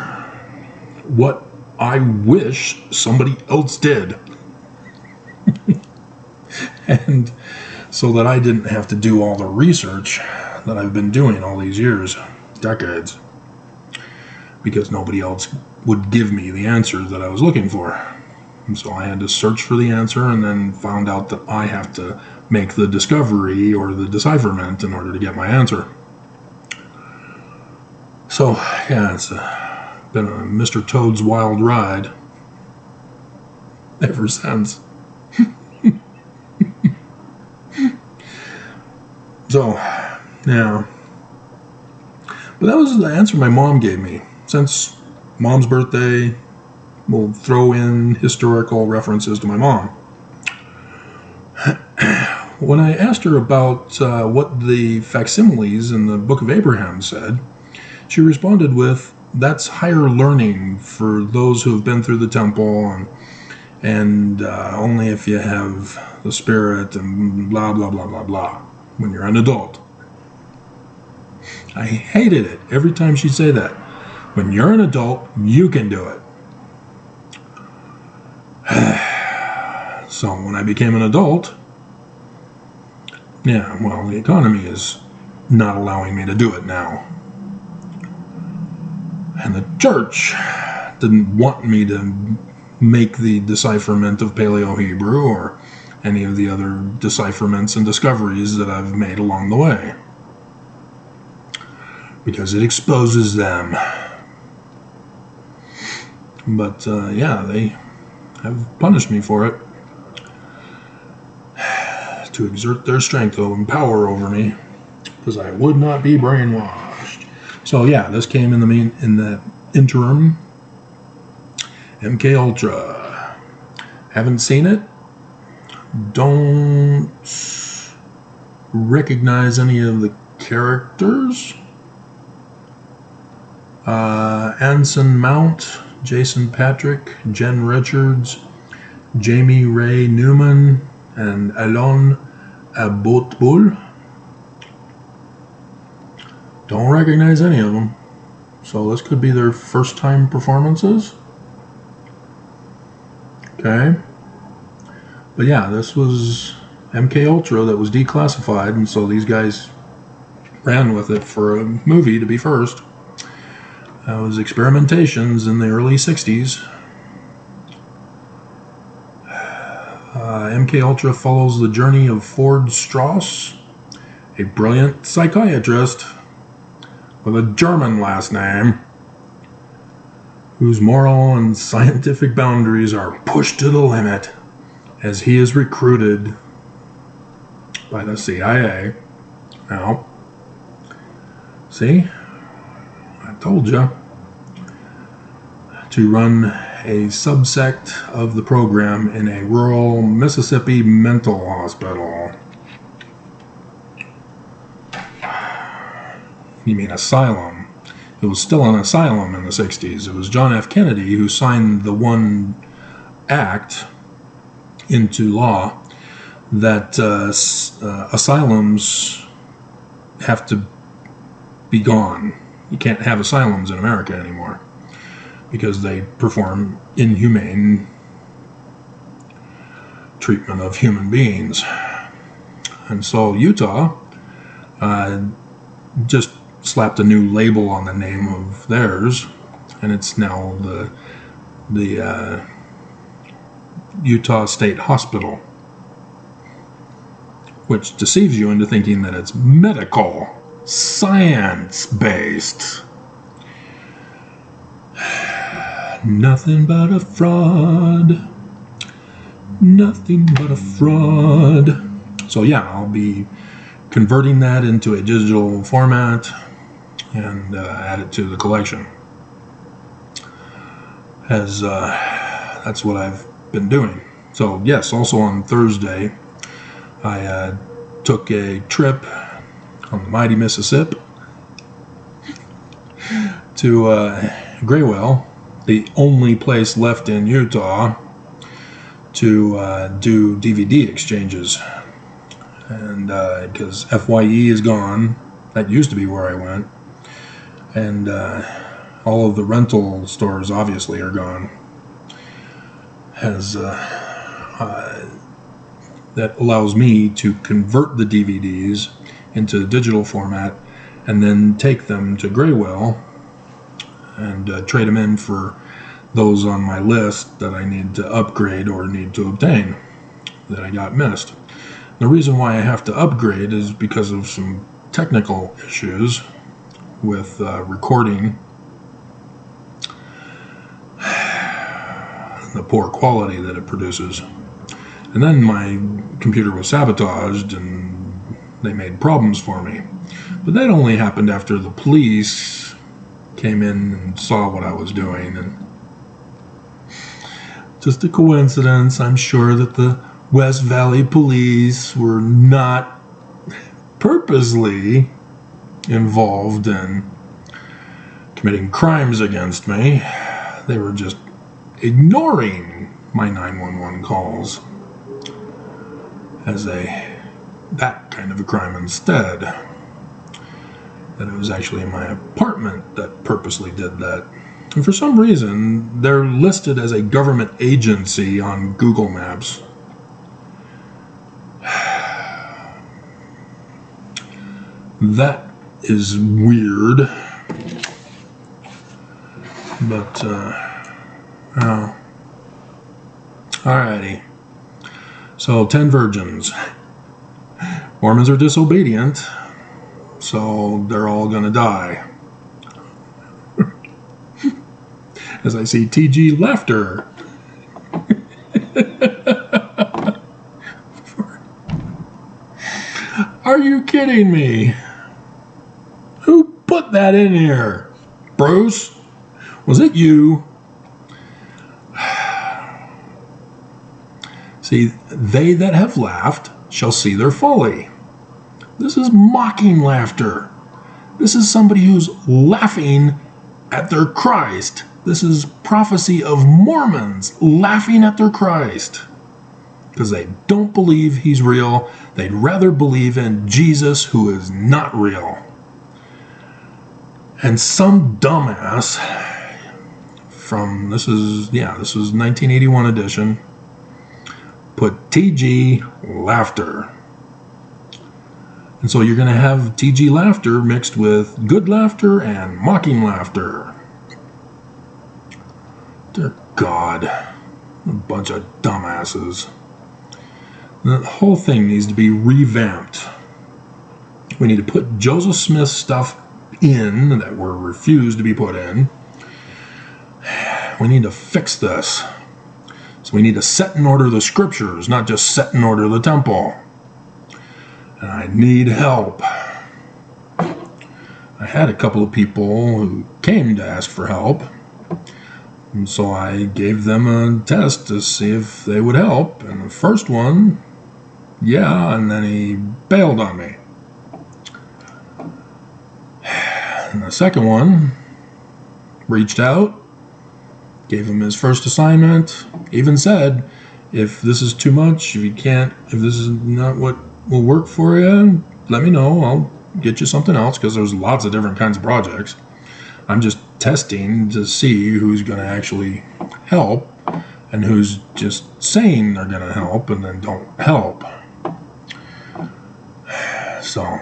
what I wish somebody else did. And so that I didn't have to do all the research that I've been doing all these years, decades, because nobody else would give me the answers that I was looking for. And so I had to search for the answer and then found out that I have to make the discovery or the decipherment in order to get my answer. So, yeah, it's been a Mr. Toad's wild ride ever since. So, yeah. But that was the answer my mom gave me. Since Mom's birthday, we'll throw in historical references to my mom. When I asked her about what the facsimiles in the Book of Abraham said, she responded with, that's higher learning for those who have been through the temple and only if you have the spirit and blah, blah, blah, blah, blah, when you're an adult. I hated it every time she'd say that. When you're an adult, you can do it. So when I became an adult, yeah, well, the economy is not allowing me to do it now. And the church didn't want me to make the decipherment of Paleo-Hebrew or any of the other decipherments and discoveries that I've made along the way, because it exposes them. But yeah, they have punished me for it, to exert their strength and power over me, because I would not be brainwashed. So yeah, this came in the interim. MK Ultra. Haven't seen it. Don't recognize any of the characters. Anson Mount, Jason Patrick, Jen Richards, Jamie Ray Newman, and Alon Abotbul. Don't recognize any of them. So this could be their first time performances. Okay. But yeah, this was MK Ultra that was declassified, and so these guys ran with it for a movie to be first. It was experimentations in the early 60s. MK Ultra follows the journey of Ford Strauss, a brilliant psychiatrist with a German last name, whose moral and scientific boundaries are pushed to the limit as he is recruited by the CIA. Now, see, I told you, to run a subsect of the program in a rural Mississippi mental hospital. You mean asylum? It was still an asylum in the 60s. It was John F. Kennedy who signed the one act into law that asylums have to be gone. You can't have asylums in America anymore because they perform inhumane treatment of human beings. And so Utah just slapped a new label on the name of theirs, and it's now the Utah State Hospital, which deceives you into thinking that it's medical, science-based. Nothing but a fraud. Nothing but a fraud. So yeah, I'll be converting that into a digital format and add it to the collection. As that's what I've been doing. So yes, also on Thursday, I took a trip on the mighty Mississippi to Graywell, the only place left in Utah to do DVD exchanges. And because FYE is gone, that used to be where I went, and all of the rental stores obviously are gone. That allows me to convert the DVDs into digital format and then take them to Graywell and trade them in for those on my list that I need to upgrade or need to obtain that I got missed. The reason why I have to upgrade is because of some technical issues with recording, the poor quality that it produces. And then my computer was sabotaged and they made problems for me. But that only happened after the police came in and saw what I was doing. And just a coincidence, I'm sure that the West Valley police were not purposely involved in committing crimes against me. They were just ignoring my 911 calls as that kind of a crime instead. That it was actually my apartment that purposely did that. And for some reason, they're listed as a government agency on Google Maps. That is weird. But, oh. Alrighty. So, 10 virgins. Mormons are disobedient, so they're all gonna die. As I see TG laughter. Are you kidding me? Who put that in here? Bruce? Was it you? See, they that have laughed shall see their folly. This is mocking laughter. This is somebody who's laughing at their Christ. This is prophecy of Mormons laughing at their Christ. Because they don't believe he's real. They'd rather believe in Jesus, who is not real. And some dumbass from, this was 1981 edition, put TG laughter. And so you're going to have TG laughter mixed with good laughter and mocking laughter. Dear God, a bunch of dumbasses. The whole thing needs to be revamped. We need to put Joseph Smith stuff in that were refused to be put in. We need to fix this. So we need to set in order the scriptures, not just set in order the temple. And I need help. I had a couple of people who came to ask for help. And so I gave them a test to see if they would help. And the first one, yeah, and then he bailed on me. And the second one reached out, gave him his first assignment, even said, if this is too much, if this is not what will work for you, let me know. I'll get you something else, because there's lots of different kinds of projects. I'm just testing to see who's going to actually help and who's just saying they're going to help and then don't help. So,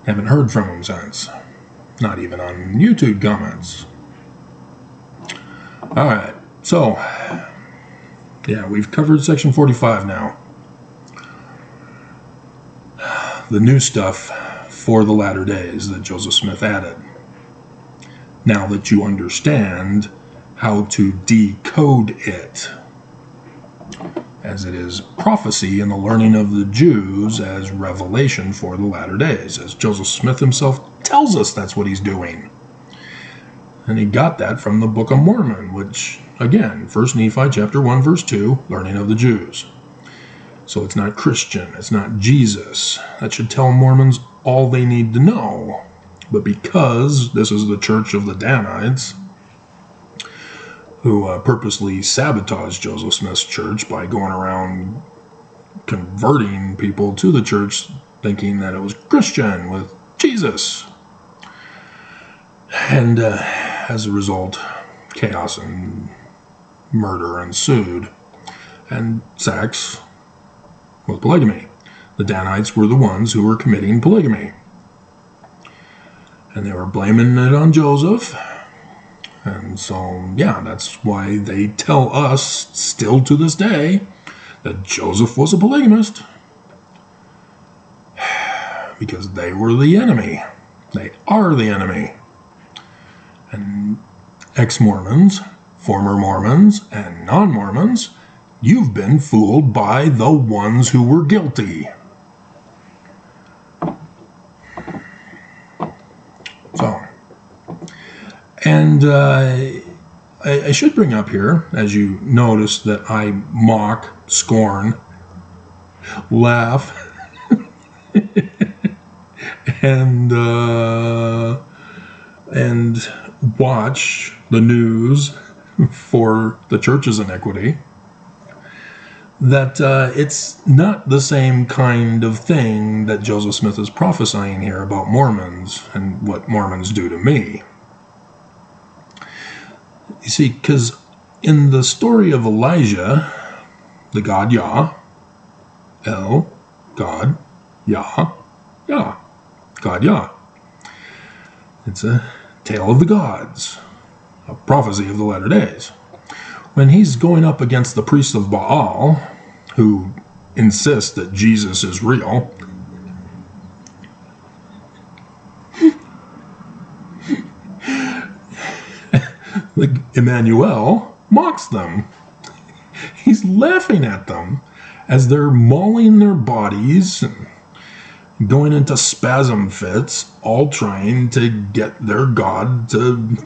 haven't heard from him since. Not even on YouTube comments. Alright, so, we've covered section 45 now. The new stuff for the latter days that Joseph Smith added. Now that you understand how to decode it, as it is prophecy in the learning of the Jews as revelation for the latter days, as Joseph Smith himself tells us that's what he's doing. And he got that from the Book of Mormon, which, again, 1 Nephi chapter 1, verse 2, learning of the Jews. So it's not Christian, it's not Jesus. That should tell Mormons all they need to know. But because this is the church of the Danites, who purposely sabotaged Joseph Smith's church by going around converting people to the church thinking that it was Christian with Jesus. And as a result, chaos and murder ensued, and sex with polygamy. The Danites were the ones who were committing polygamy. And they were blaming it on Joseph. And so, that's why they tell us, still to this day, that Joseph was a polygamist. Because they were the enemy. They are the enemy. And ex-Mormons, former Mormons, and non-Mormons, you've been fooled by the ones who were guilty. So, and I should bring up here, as you notice that I mock, scorn, laugh, and watch the news for the church's iniquity, that it's not the same kind of thing that Joseph Smith is prophesying here about Mormons and what Mormons do to me. You see, because in the story of Elijah, the God Yah, El, God, Yah, Yah, God Yah. It's a tale of the gods, a prophecy of the latter days. When he's going up against the priests of Baal, who insist that Jesus is real, Emmanuel mocks them. He's laughing at them as they're mauling their bodies and going into spasm fits, all trying to get their God to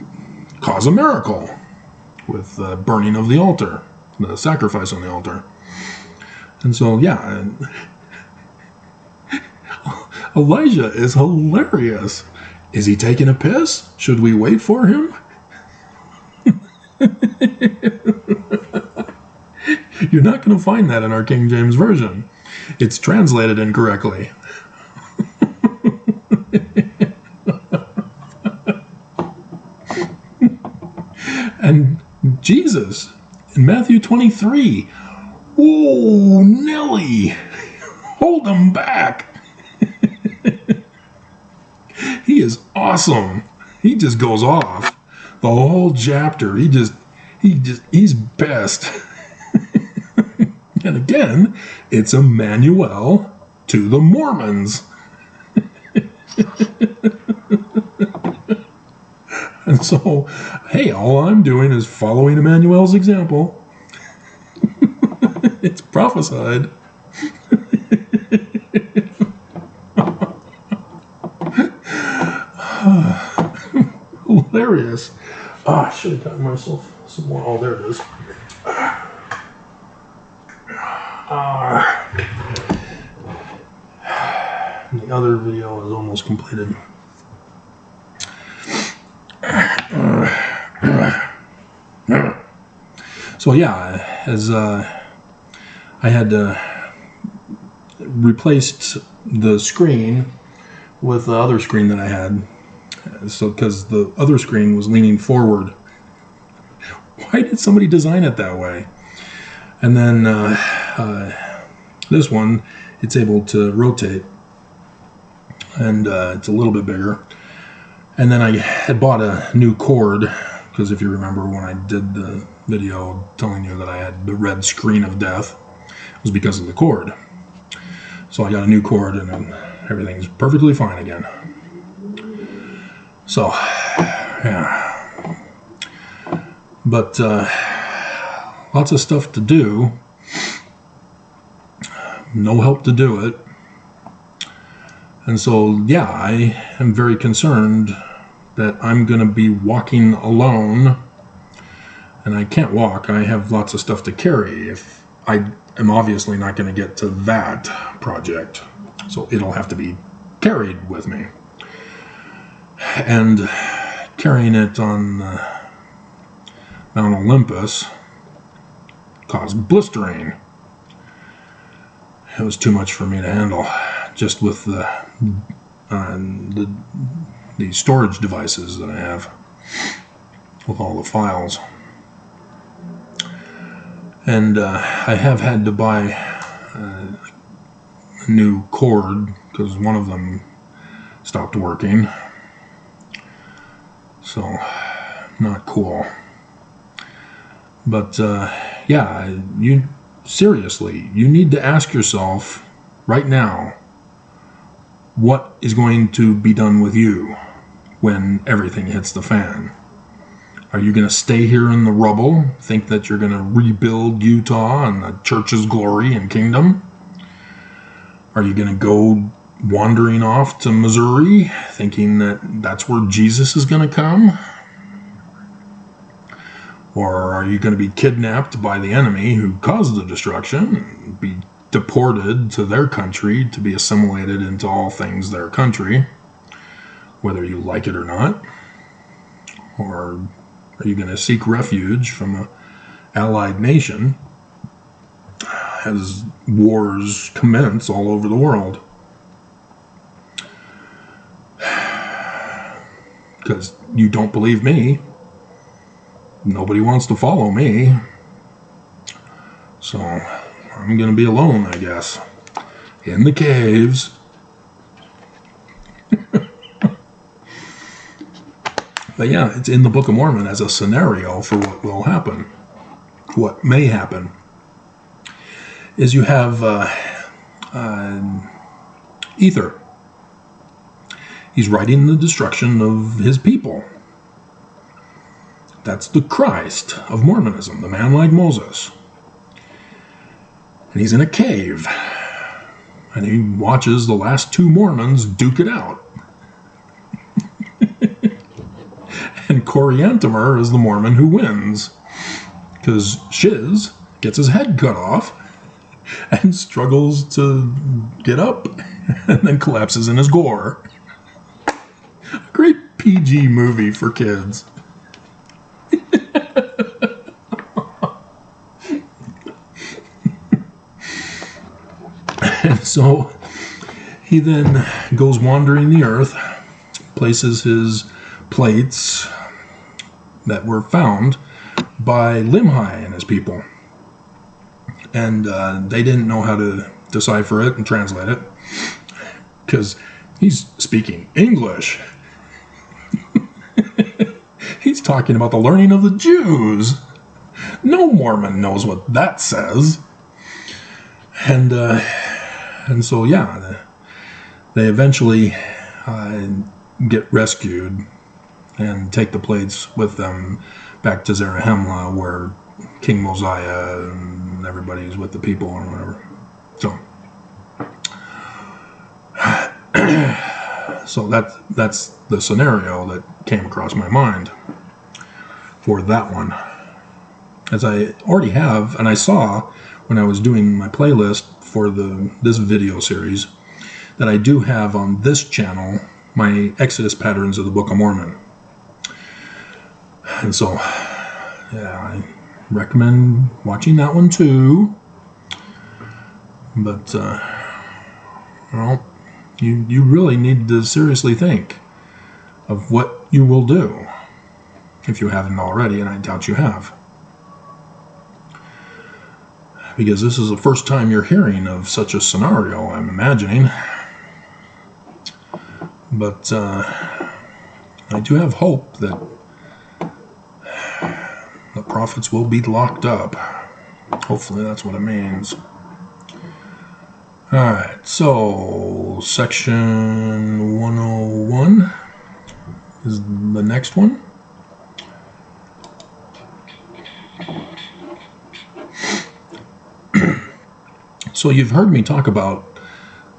cause a miracle with the burning of the altar, the sacrifice on the altar. And so, Elijah is hilarious. Is he taking a piss? Should we wait for him? You're not going to find that in our King James Version. It's translated incorrectly. Jesus in Matthew 23. Whoa, Nelly, hold him back. He is awesome. He just goes off the whole chapter. He's best. And again, it's a manual to the Mormons. And so, hey, all I'm doing is following Emmanuel's example. It's prophesied. Hilarious. I should have gotten myself some more. Oh, there it is. The other video is almost completed. So yeah, as I had replaced the screen with the other screen that I had, so because the other screen was leaning forward. Why did somebody design it that way? And then this one, it's able to rotate, and it's a little bit bigger. And then I had bought a new cord, because if you remember when I did the video telling you that I had the red screen of death, it was because of the cord. So I got a new cord, and then everything's perfectly fine again. So, yeah. But lots of stuff to do. No help to do it. And so, yeah, I am very concerned that I'm going to be walking alone. And I can't walk. I have lots of stuff to carry. If I am obviously not going to get to that project. So it'll have to be carried with me. And carrying it on Mount Olympus caused blistering. It was too much for me to handle, just with the storage devices that I have with all the files. And I have had to buy a new cord because one of them stopped working. So, not cool. But yeah, you need to ask yourself right now, what is going to be done with you when everything hits the fan? Are you going to stay here in the rubble, think that you're going to rebuild Utah and the church's glory and kingdom? Are you going to go wandering off to Missouri, thinking that that's where Jesus is going to come? Or are you going to be kidnapped by the enemy who caused the destruction and be deported to their country to be assimilated into all things their country, whether you like it or not? Or are you going to seek refuge from an allied nation as wars commence all over the world? Because you don't believe me. Nobody wants to follow me. So I'm going to be alone, I guess. In the caves. But yeah, it's in the Book of Mormon as a scenario for what will happen. What may happen is you have Ether. He's writing the destruction of his people. That's the Christ of Mormonism, the man like Moses. And he's in a cave. And he watches the last two Mormons duke it out. And Coriantumr is the Mormon who wins. Because Shiz gets his head cut off and struggles to get up and then collapses in his gore. A great PG movie for kids. And so he then goes wandering the earth, places his plates that were found by Limhi and his people. And they didn't know how to decipher it and translate it, because he's speaking English. He's talking about the learning of the Jews. No Mormon knows what that says. And so, yeah, they eventually get rescued and take the plates with them back to Zarahemla, where King Mosiah and everybody's with the people or whatever. So that's the scenario that came across my mind for that one. As I already have, and I saw when I was doing my playlist for this video series, that I do have on this channel my Exodus patterns of the Book of Mormon. And so, yeah, I recommend watching that one too. But, well, you really need to seriously think of what you will do, if you haven't already, and I doubt you have. Because this is the first time you're hearing of such a scenario, I'm imagining. But I do have hope that the prophets will be locked up. Hopefully that's what it means. Alright, so section 101 is the next one. So you've heard me talk about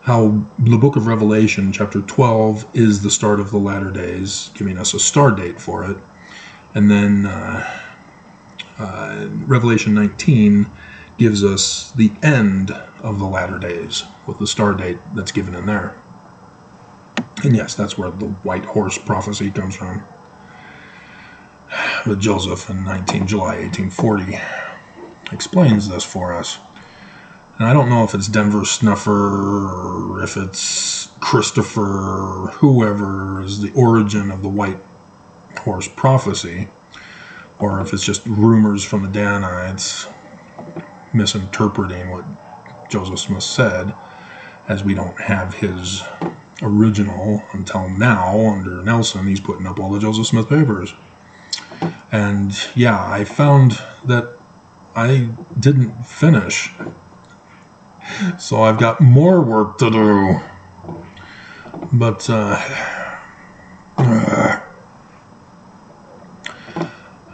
how the book of Revelation, chapter 12, is the start of the latter days, giving us a star date for it. And then Revelation 19 gives us the end of the latter days with the star date that's given in there. And yes, that's where the white horse prophecy comes from, with Joseph in July 1840 explains this for us. And I don't know if it's Denver Snuffer or if it's Christopher or whoever is the origin of the white horse prophecy, or if it's just rumors from the Danites misinterpreting what Joseph Smith said, as we don't have his original until now. Under Nelson, he's putting up all the Joseph Smith papers. And yeah, I found that I didn't finish, so I've got more work to do. But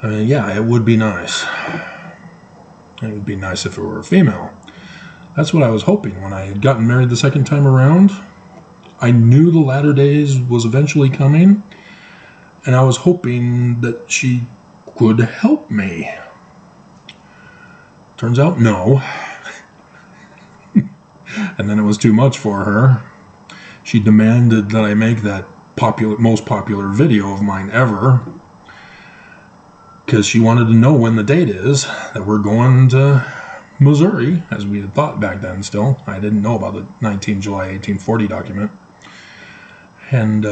yeah, it would be nice. It would be nice if it were a female. That's what I was hoping when I had gotten married the second time around. I knew the latter days was eventually coming, and I was hoping that she could help me. Turns out, no. And then it was too much for her. She demanded that I make that most popular video of mine ever, because she wanted to know when the date is that we're going to Missouri, as we had thought back then still. I didn't know about the July 1840 document. And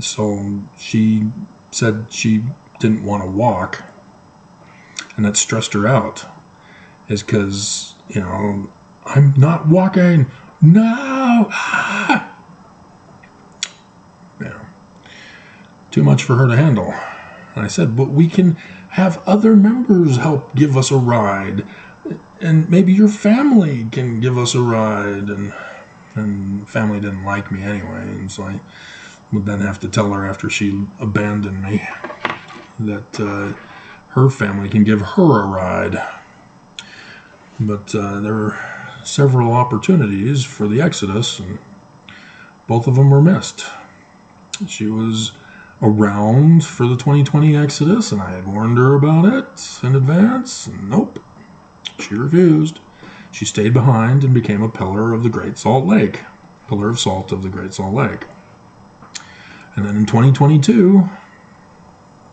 so she said she didn't want to walk, and that stressed her out, is because, you know, I'm not walking, no! Yeah. Too much for her to handle. And I said, but we can have other members help give us a ride, and maybe your family can give us a ride. And family didn't like me anyway, and so I would then have to tell her after she abandoned me that her family can give her a ride. But there were several opportunities for the Exodus, and both of them were missed. She was around for the 2020 Exodus, and I had warned her about it in advance, and nope, she refused. She stayed behind and became a pillar of the Great Salt Lake, pillar of salt of the Great Salt Lake. And then in 2022,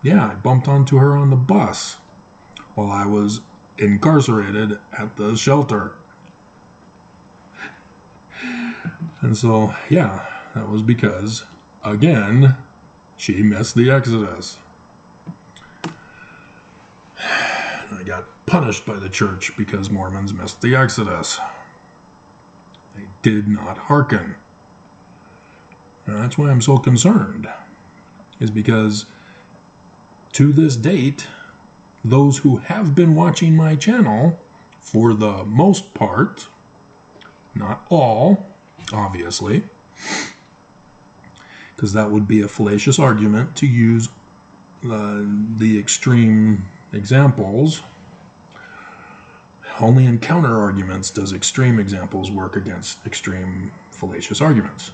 yeah, I bumped onto her on the bus while I was incarcerated at the shelter. And so, yeah, that was because, again, she missed the Exodus. punished by the church because Mormons missed the Exodus. They did not hearken. And that's why I'm so concerned, is because to this date, those who have been watching my channel, for the most part, not all, obviously, because that would be a fallacious argument to use the extreme examples. Only in counter arguments does extreme examples work against extreme fallacious arguments.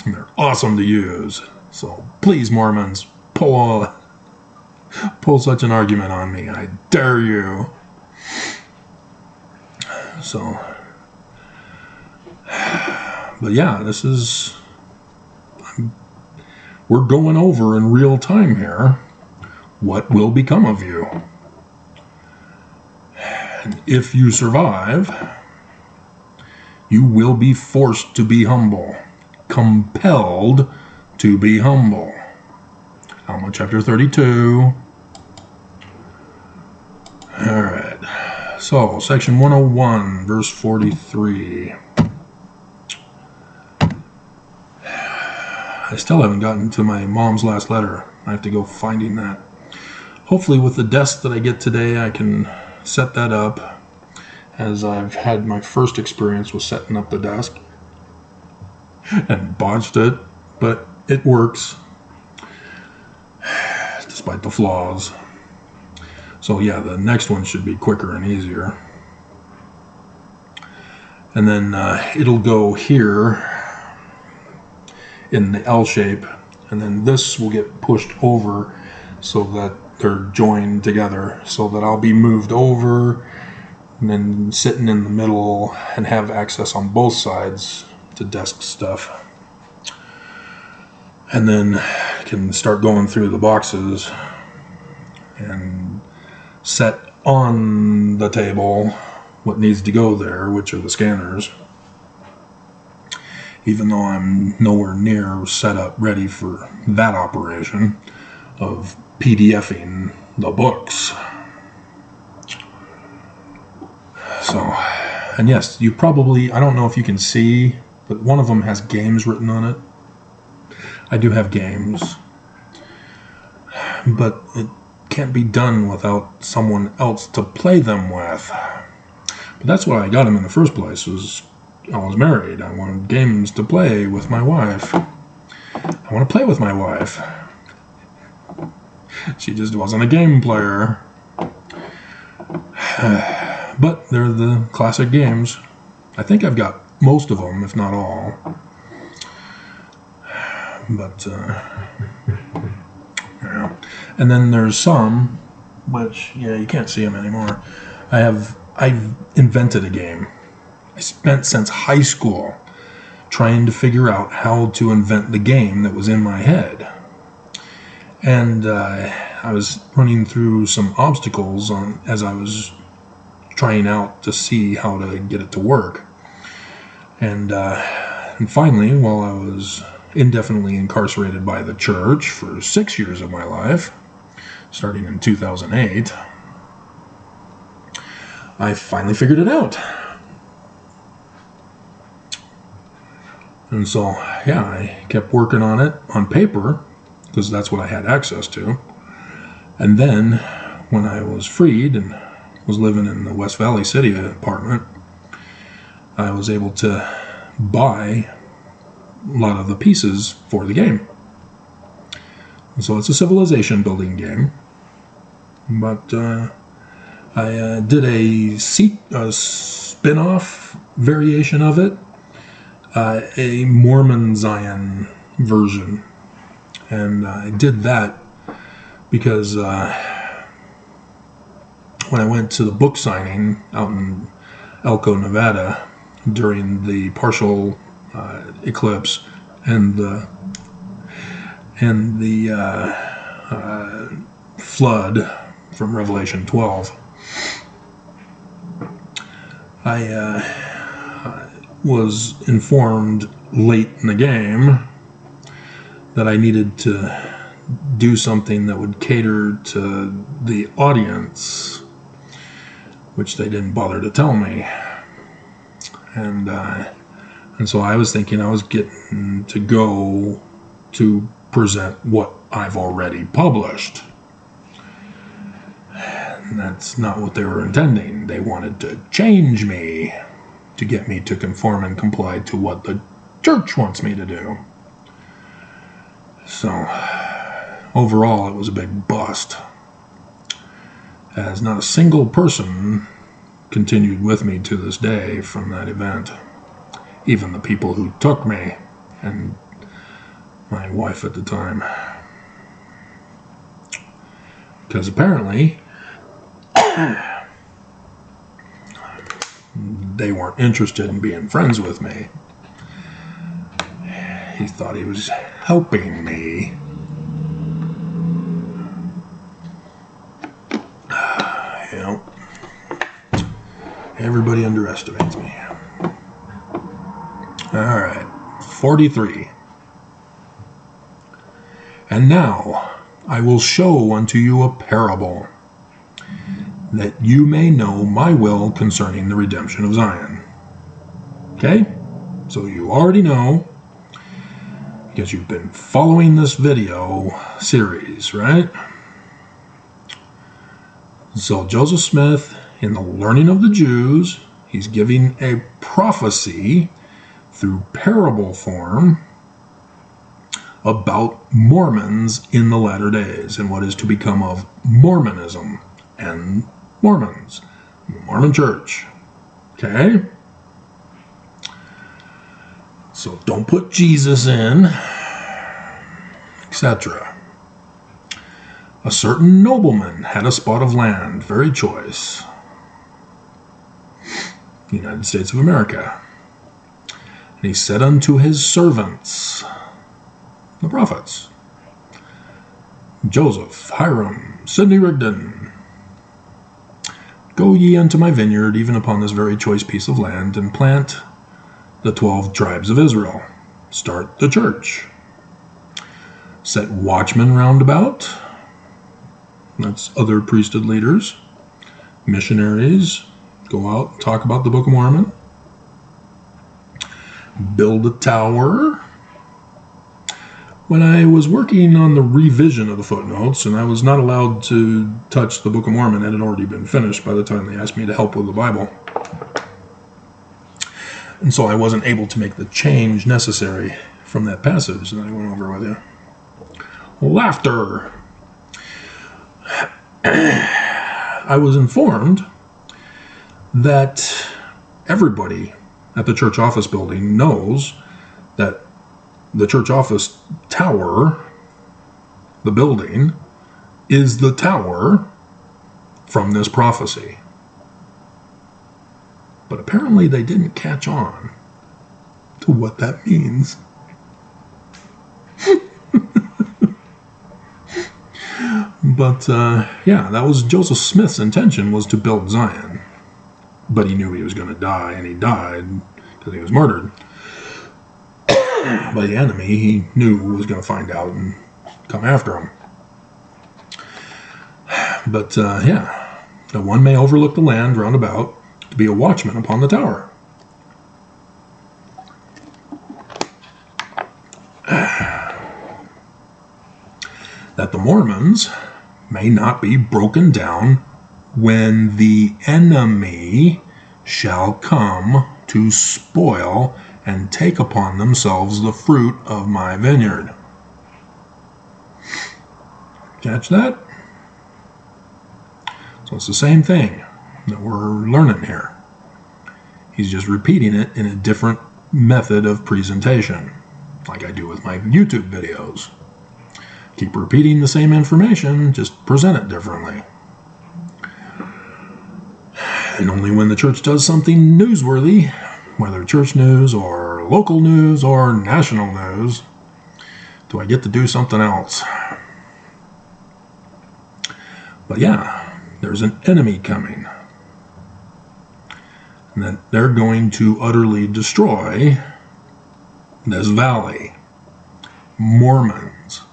And they're awesome to use. So please, Mormons, pull such an argument on me. I dare you. So, but yeah, this is, we're going over in real time here what will become of you. And if you survive, you will be forced to be humble, compelled to be humble. Alma chapter 32. All right. So, section 101, verse 43. I still haven't gotten to my mom's last letter. I have to go finding that. Hopefully with the desk that I get today, I can set that up, as I've had my first experience with setting up the desk and botched it, but it works despite the flaws. So yeah, the next one should be quicker and easier. And then it'll go here in the L shape, and then this will get pushed over so that they're joined together, so that I'll be moved over and then sitting in the middle and have access on both sides to desk stuff. And then I can start going through the boxes and set on the table what needs to go there, which are the scanners, even though I'm nowhere near set up ready for that operation of PDFing the books. So, and yes, you probably, I don't know if you can see, but one of them has games written on it. I do have games, but it can't be done without someone else to play them with. But that's why I got them in the first place, was I was married. I wanted games to play with my wife. I want to play with my wife. She just wasn't a game player. But they're the classic games. I think I've got most of them, if not all. But, yeah. And then there's some, which, yeah, you can't see them anymore. I've invented a game. I spent since high school trying to figure out how to invent the game that was in my head. And I was running through some obstacles as I was trying out to see how to get it to work. And finally, while I was indefinitely incarcerated by the church for 6 years of my life, starting in 2008, I finally figured it out. And so, yeah, I kept working on it on paper, because that's what I had access to. And then, when I was freed and was living in the West Valley City apartment, I was able to buy a lot of the pieces for the game. And so it's a civilization building game. But I did a spin-off variation of it, a Mormon Zion version. And I did that because when I went to the book signing out in Elko, Nevada, during the partial eclipse and the flood from Revelation 12, I was informed late in the game that I needed to do something that would cater to the audience which they didn't bother to tell me. And so I was thinking I was getting to go to present what I've already published. And that's not what they were intending. They wanted to change me to get me to conform and comply to what the church wants me to do. So, overall, it was a big bust, as not a single person continued with me to this day from that event. Even the people who took me, and my wife at the time. Because apparently, they weren't interested in being friends with me. He thought he was helping me. Everybody underestimates me. Alright, 43. And now I will show unto you a parable, that you may know my will concerning the redemption of Zion. Okay? So you already know, because you've been following this video series, right? So Joseph Smith, in the Learning of the Jews, he's giving a prophecy through parable form about Mormons in the latter days and what is to become of Mormonism and Mormons, the Mormon Church. Okay? So don't put Jesus in, etc. A certain nobleman had a spot of land, very choice, United States of America. And he said unto his servants, the prophets, Joseph, Hiram, Sidney Rigdon, go ye unto my vineyard, even upon this very choice piece of land, and plant the 12 tribes of Israel. Start the church. Set watchmen round about. That's other priesthood leaders. Missionaries. Go out and talk about the Book of Mormon. Build a tower. When I was working on the revision of the footnotes, and I was not allowed to touch the Book of Mormon, it had already been finished by the time they asked me to help with the Bible. And so I wasn't able to make the change necessary from that passage that I went over with you. Laughter. I was informed that everybody at the church office building knows that the church office tower, the building, is the tower from this prophecy. But apparently they didn't catch on to what that means. But, yeah, that was Joseph Smith's intention, was to build Zion. But he knew he was going to die, and he died because he was murdered by the enemy he knew was going to find out and come after him. But, yeah, the one may overlook the land round about to be a watchman upon the tower. That the Mormons may not be broken down when the enemy shall come to spoil and take upon themselves the fruit of my vineyard. Catch that? So it's the same thing that we're learning here. He's just repeating it in a different method of presentation, like I do with my YouTube videos. Keep repeating the same information, just present it differently. And only when the church does something newsworthy, whether church news or local news or national news, do I get to do something else. But yeah, there's an enemy coming. And that they're going to utterly destroy this valley. Mormons.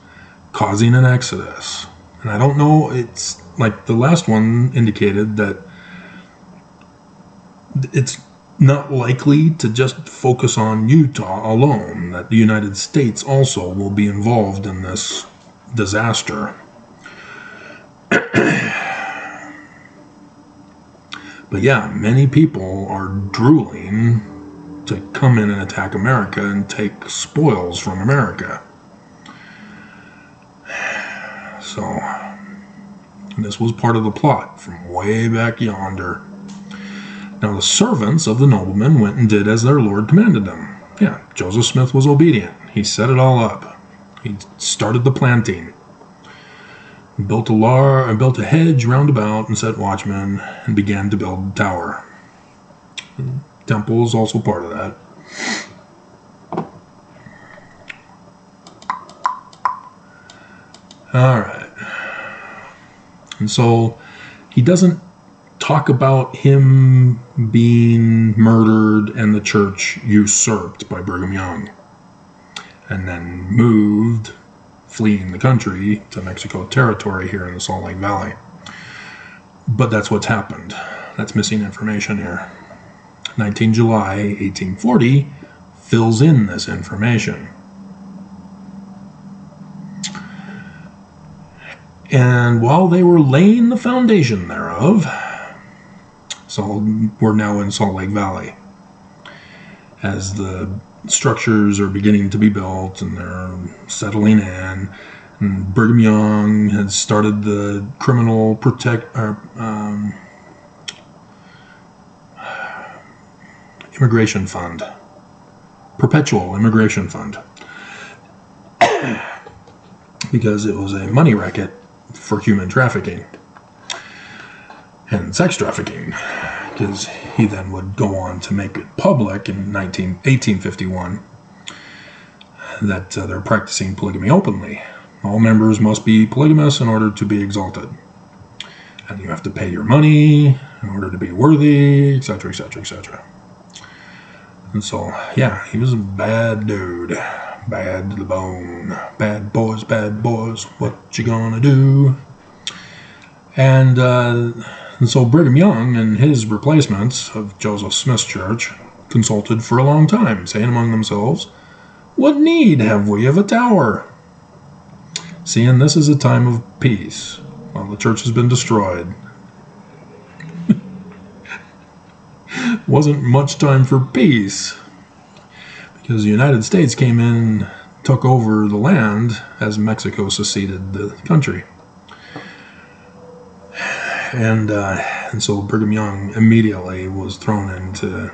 Causing an exodus. And I don't know, it's like the last one indicated that it's not likely to just focus on Utah alone, that the United States also will be involved in this disaster. But yeah, many people are drooling to come in and attack America and take spoils from America. So, this was part of the plot from way back yonder. Now the servants of the noblemen went and did as their lord commanded them. Yeah, Joseph Smith was obedient. He set it all up. He started the planting. Built a hedge round about and set watchmen and began to build the tower. The temple is also part of that. All right. And so he doesn't talk about him being murdered and the church usurped by Brigham Young and then moved, fleeing the country to Mexico territory here in the Salt Lake Valley. But that's what's happened. That's missing information here. 19 July 1840 fills in this information. And while they were laying the foundation thereof, so we're now in Salt Lake Valley, as the structures are beginning to be built and they're settling in, and Brigham Young had started the criminal immigration fund, perpetual immigration fund, because it was a money racket for human trafficking and sex trafficking, because he then would go on to make it public in 1851 that they're practicing polygamy openly. All members must be polygamous in order to be exalted, and you have to pay your money in order to be worthy, etc., etc., etc. And so, yeah, he was a bad dude, bad to the bone. Bad boys, what you gonna do? And so Brigham Young and his replacements of Joseph Smith's church consulted for a long time, saying among themselves, "What need have we of a tower? Seeing this is a time of peace, while the church has been destroyed." Wasn't much time for peace, because the United States came in, took over the land as Mexico seceded the country. And so Brigham Young immediately was thrown into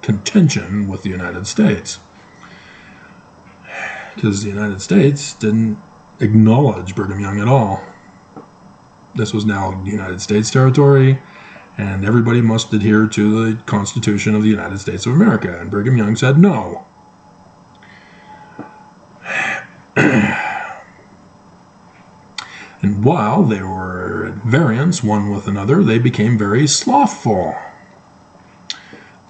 contention with the United States, because the United States didn't acknowledge Brigham Young at all. This was now United States territory, and everybody must adhere to the Constitution of the United States of America. And Brigham Young said no. And while they were at variance one with another, they became very slothful.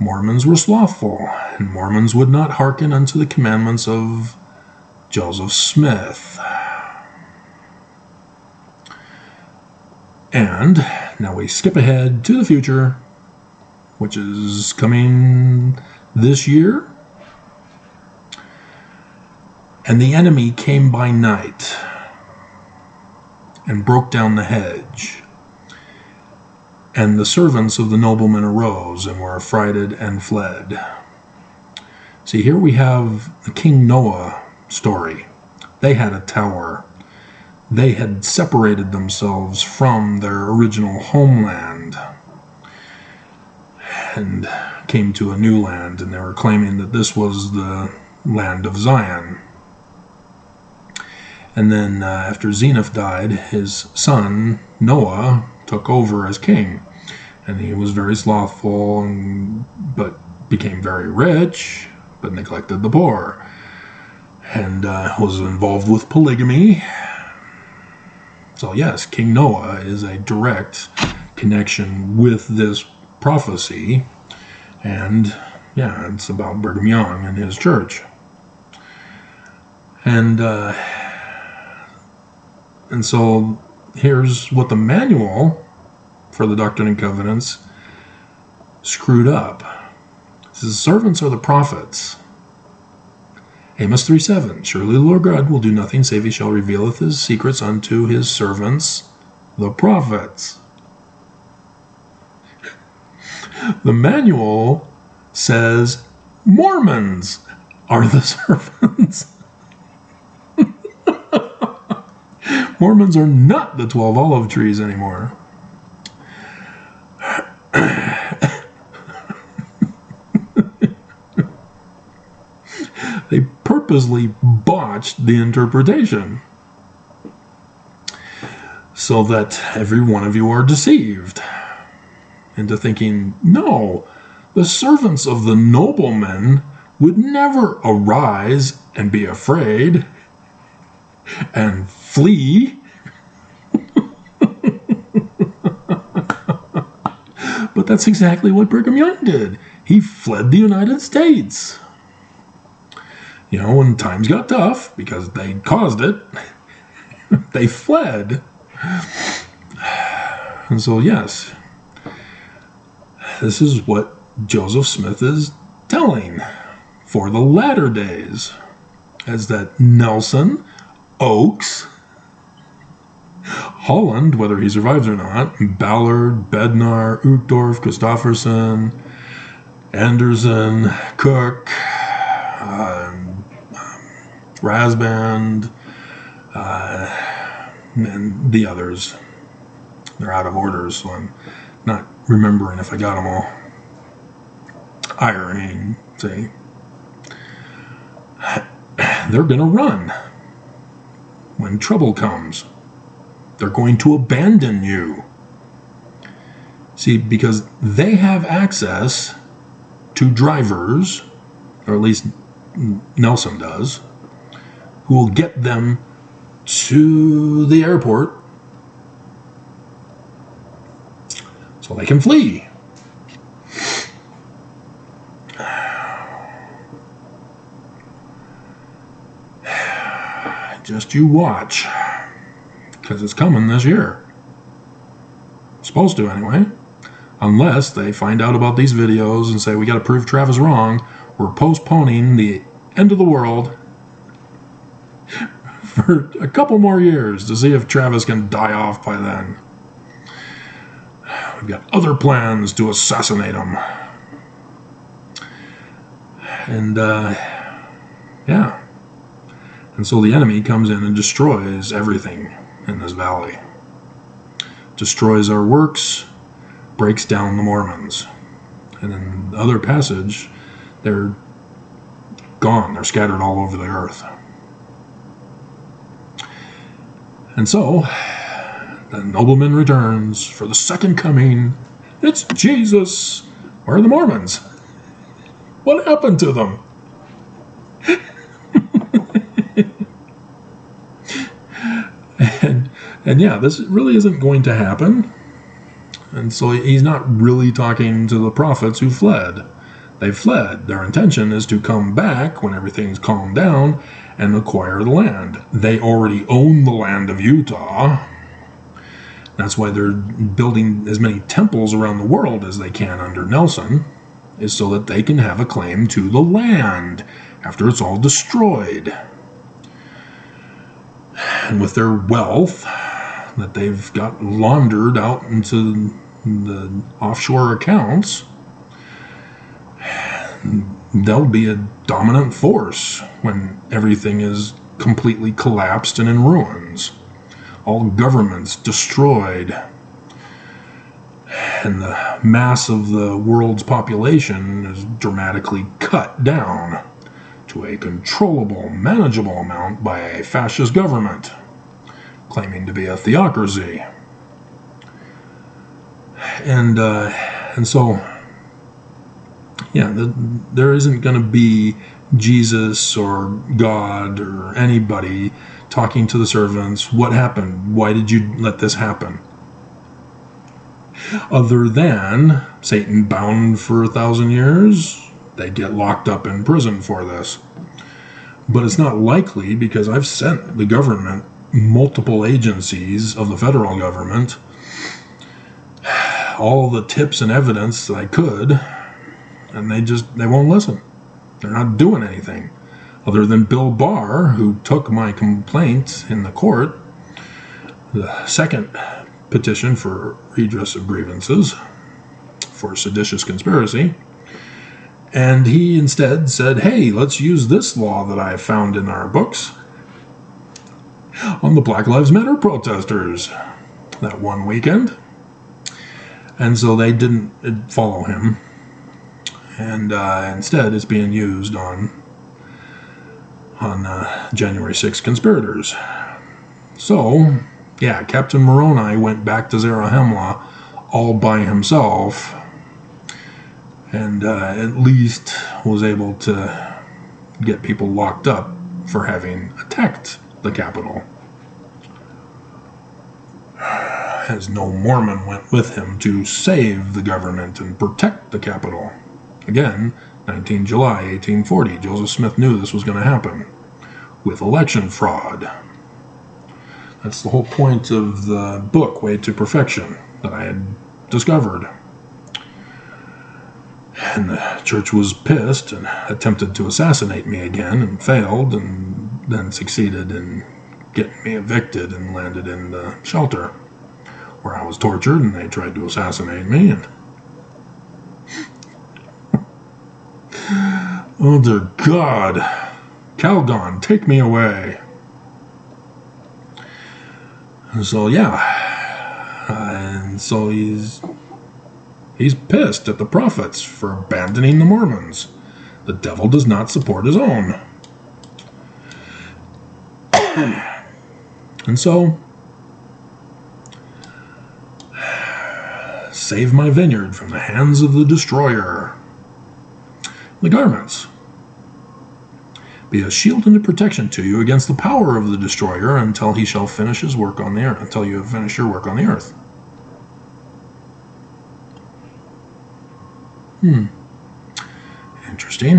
Mormons were slothful, and Mormons would not hearken unto the commandments of Joseph Smith. And now we skip ahead to the future, which is coming this year. And the enemy came by night and broke down the hedge. And the servants of the nobleman arose and were affrighted and fled. See, here we have the King Noah story. They had a tower. They had separated themselves from their original homeland and came to a new land, and they were claiming that this was the land of Zion. And then after Zenith died, his son Noah took over as king, and he was very slothful, but became very rich, but neglected the poor, and was involved with polygamy. So yes, King Noah is a direct connection with this prophecy, and yeah, it's about Brigham Young and his church. And so here's what the manual for the Doctrine and Covenants screwed up. It says, servants are the prophets. Amos 3:7, surely the Lord God will do nothing save he shall revealeth his secrets unto his servants, the prophets. The manual says Mormons are the servants. Mormons are not the 12 olive trees anymore. They purposely botched the interpretation so that every one of you are deceived into thinking, no, the servants of the noblemen would never arise and be afraid and flee. But that's exactly what Brigham Young did. He fled the United States. You know, when times got tough, because they caused it, they fled. And so, yes, this is what Joseph Smith is telling for the latter days, is that Nelson, Oakes, Holland, whether he survives or not, Ballard, Bednar, Uchtdorf, Christofferson, Anderson, Cook, Rasband, and the others. They're out of order, so I'm not remembering if I got them all. Irene, see. They're going to run when trouble comes. They're going to abandon you. See, because they have access to drivers, or at least Nelson does, who will get them to the airport so they can flee. Just you watch, because it's coming this year. Supposed to anyway. Unless they find out about these videos and say, we got to prove Travis wrong, we're postponing the end of the world for a couple more years to see if Travis can die off by then. We've got other plans to assassinate him. And, yeah. And so the enemy comes in and destroys everything in this valley. Destroys our works, breaks down the Mormons. And in the other passage, they're gone. They're scattered all over the earth. And so, the nobleman returns for the second coming. It's Jesus. Where are the Mormons? What happened to them? And yeah, this really isn't going to happen. And so he's not really talking to the prophets who fled. They fled. Their intention is to come back when everything's calmed down and acquire the land. They already own the land of Utah. That's why they're building as many temples around the world as they can under Nelson, is so that they can have a claim to the land after it's all destroyed. And with their wealth that they've got laundered out into the offshore accounts, they'll be a dominant force when everything is completely collapsed and in ruins. All governments destroyed. And the mass of the world's population is dramatically cut down to a controllable, manageable amount by a fascist government claiming to be a theocracy. And so, yeah, there isn't going to be Jesus or God or anybody talking to the servants. What happened? Why did you let this happen? Other than Satan bound for 1,000 years, they get locked up in prison for this. But it's not likely, because I've sent the government multiple agencies of the federal government all the tips and evidence that I could, and they won't listen. They're not doing anything other than Bill Barr, who took my complaint in the court, the second petition for redress of grievances for seditious conspiracy, and he instead said, hey, let's use this law that I found in our books on the Black Lives Matter protesters that one weekend. And so they didn't follow him, and instead it's being used on January 6th conspirators. So, yeah, Captain Moroni went back to Zarahemla all by himself, and at least was able to get people locked up for having attacked the Capitol, as no Mormon went with him to save the government and protect the Capitol. Again, 19 July 1840, Joseph Smith knew this was going to happen with election fraud. That's the whole point of the book, Way to Perfection, that I had discovered. And the church was pissed and attempted to assassinate me again and failed, and then succeeded in getting me evicted and landed in the shelter, where I was tortured and they tried to assassinate me. And oh dear God, Calgon, take me away. And so and so he's pissed at the prophets for abandoning the Mormons. The devil does not support his own. And so, save my vineyard from the hands of the destroyer. The garments. Be a shield and a protection to you against the power of the destroyer until he shall finish his work on the earth, until you have finished your work on the earth. Interesting.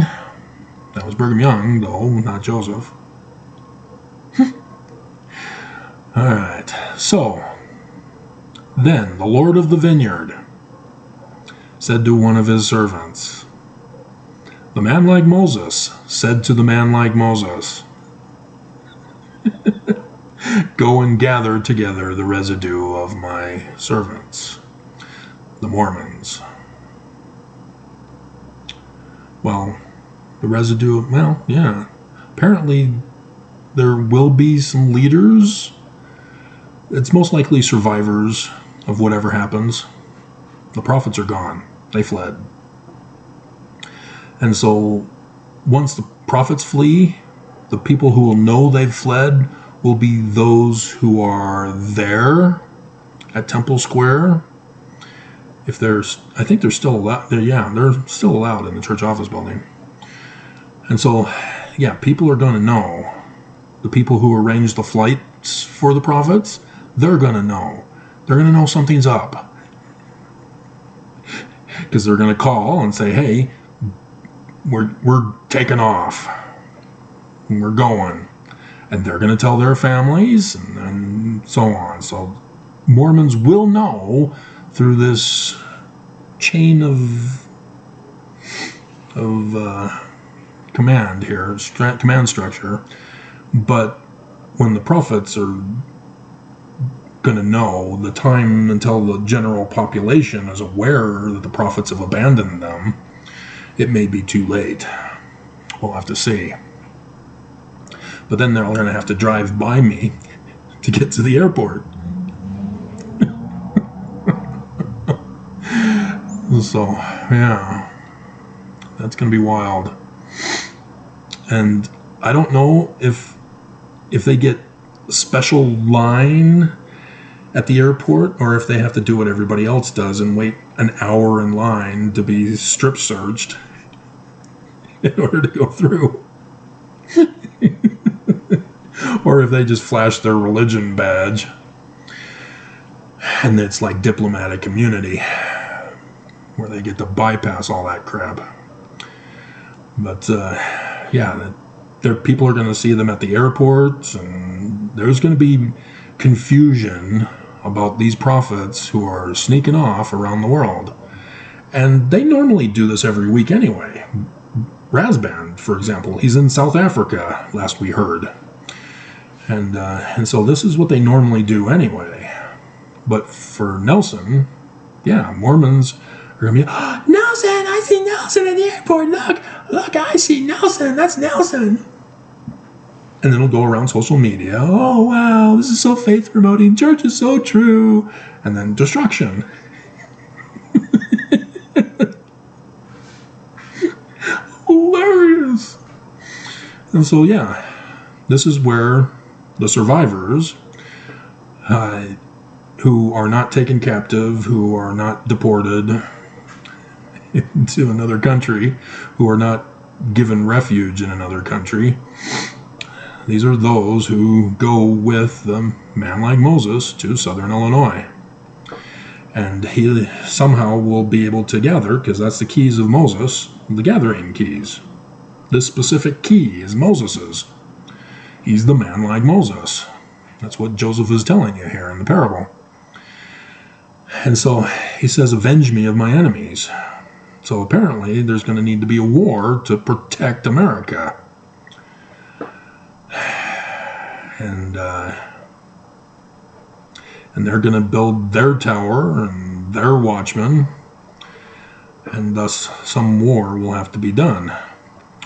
That was Brigham Young, though, not Joseph. Alright, so, then the Lord of the vineyard said to one of his servants, the man like Moses said to the man like Moses, go and gather together the residue of my servants, the Mormons. Well, the residue, well, yeah. Apparently there will be some leaders. It's most likely survivors of whatever happens. The prophets are gone. They fled. And so once the prophets flee, the people who will know they've fled will be those who are there at Temple Square. If there's, I think they're still allowed. They're still allowed in the church office building. And so, yeah, people are going to know. The people who arrange the flights for the prophets, they're going to know. They're going to know something's up. Because they're going to call and say, hey, we're taking off. And we're going. And they're going to tell their families and so on. So Mormons will know through this chain of command here, command structure. But when the prophets are going to know, the time until the general population is aware that the prophets have abandoned them, it may be too late. We'll have to see. But then they're going to have to drive by me to get to the airport. So, yeah, that's going to be wild. And I don't know if they get a special line at the airport or if they have to do what everybody else does and wait an hour in line to be strip searched in order to go through. Or if they just flash their religion badge and it's like diplomatic immunity where they get to bypass all that crap. But yeah, people are going to see them at the airports, and there's going to be confusion about these prophets who are sneaking off around the world. And they normally do this every week anyway. Razband, for example, he's in South Africa, last we heard. And so this is what they normally do anyway. But for Nelson, yeah, Mormons are going to be, oh, Nelson, I see Nelson at the airport. Look, I see Nelson. That's Nelson. And then it'll go around social media. Oh, wow, this is so faith-promoting. Church is so true. And then destruction. Hilarious. And so, yeah, this is where the survivors who are not taken captive, who are not deported into another country, who are not given refuge in another country, these are those who go with the man like Moses to southern Illinois. And he somehow will be able to gather, because that's the keys of Moses, the gathering keys. This specific key is Moses's. He's the man like Moses. That's what Joseph is telling you here in the parable. And so he says, avenge me of my enemies. So apparently there's going to need to be a war to protect America. And they're going to build their tower and their watchmen, and thus some war will have to be done,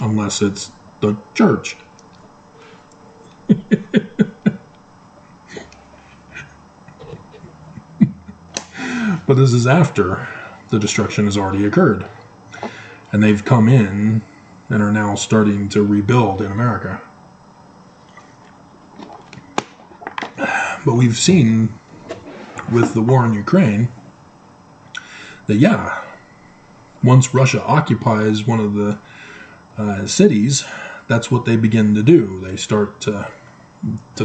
unless it's the church. But this is after the destruction has already occurred, and they've come in and are now starting to rebuild in America. But we've seen with the war in Ukraine that, yeah, once Russia occupies one of the cities, that's what they begin to do. They start to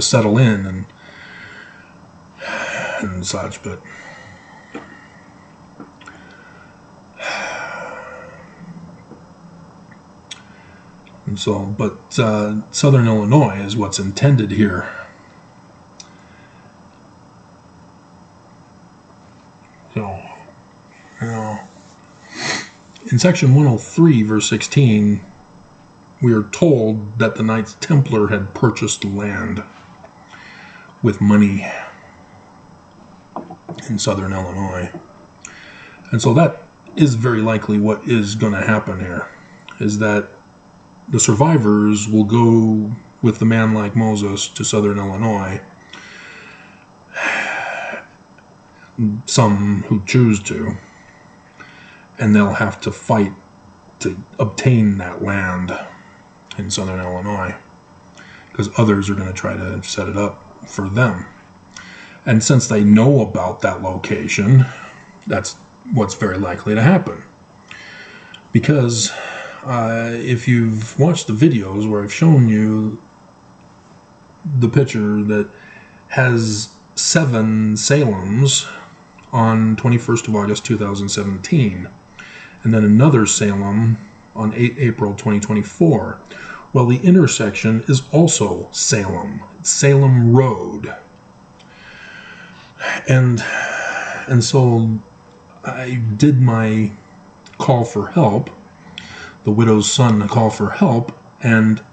settle in and such. But and so, but southern Illinois is what's intended here. So, in section 103, verse 16, we are told that the Knights Templar had purchased land with money in southern Illinois. And so that is very likely what is going to happen here, is that the survivors will go with the man like Moses to southern Illinois, some who choose to, and they'll have to fight to obtain that land in southern Illinois, because others are going to try to set it up for them. And since they know about that location, that's what's very likely to happen. Because if you've watched the videos where I've shown you the picture that has 7 Salems on 21st of August 2017, and then another Salem on 8 April 2024. Well, the intersection is also Salem. It's Salem Road. And so I did my call for help, the widow's son call for help, and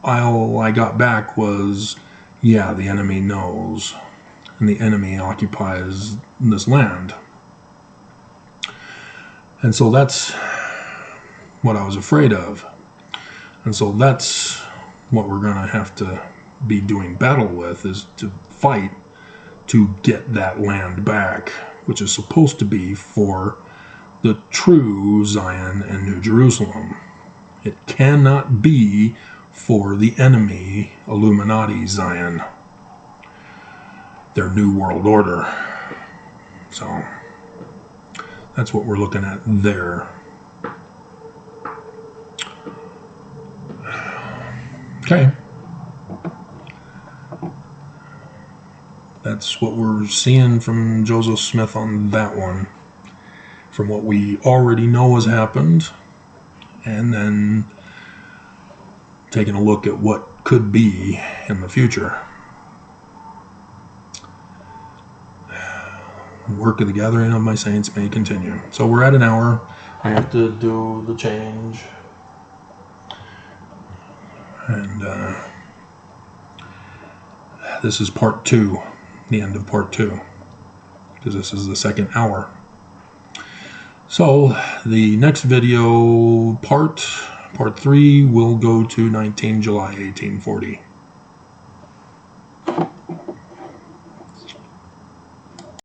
all I got back was, yeah, the enemy knows, and the enemy occupies this land. And so that's what I was afraid of. And so that's what we're going to have to be doing battle with, is to fight to get that land back, which is supposed to be for the true Zion and New Jerusalem. It cannot be for the enemy Illuminati Zion, their New World Order. So that's what we're looking at there. Okay. That's what we're seeing from Joseph Smith on that one. From what we already know has happened, and then taking a look at what could be in the future. work of the gathering of my saints may continue. So we're at an hour. I have to do the change. And this is part 2, the end of part 2, because this is the second hour. So the next video, part 3, will go to 19 July 1840.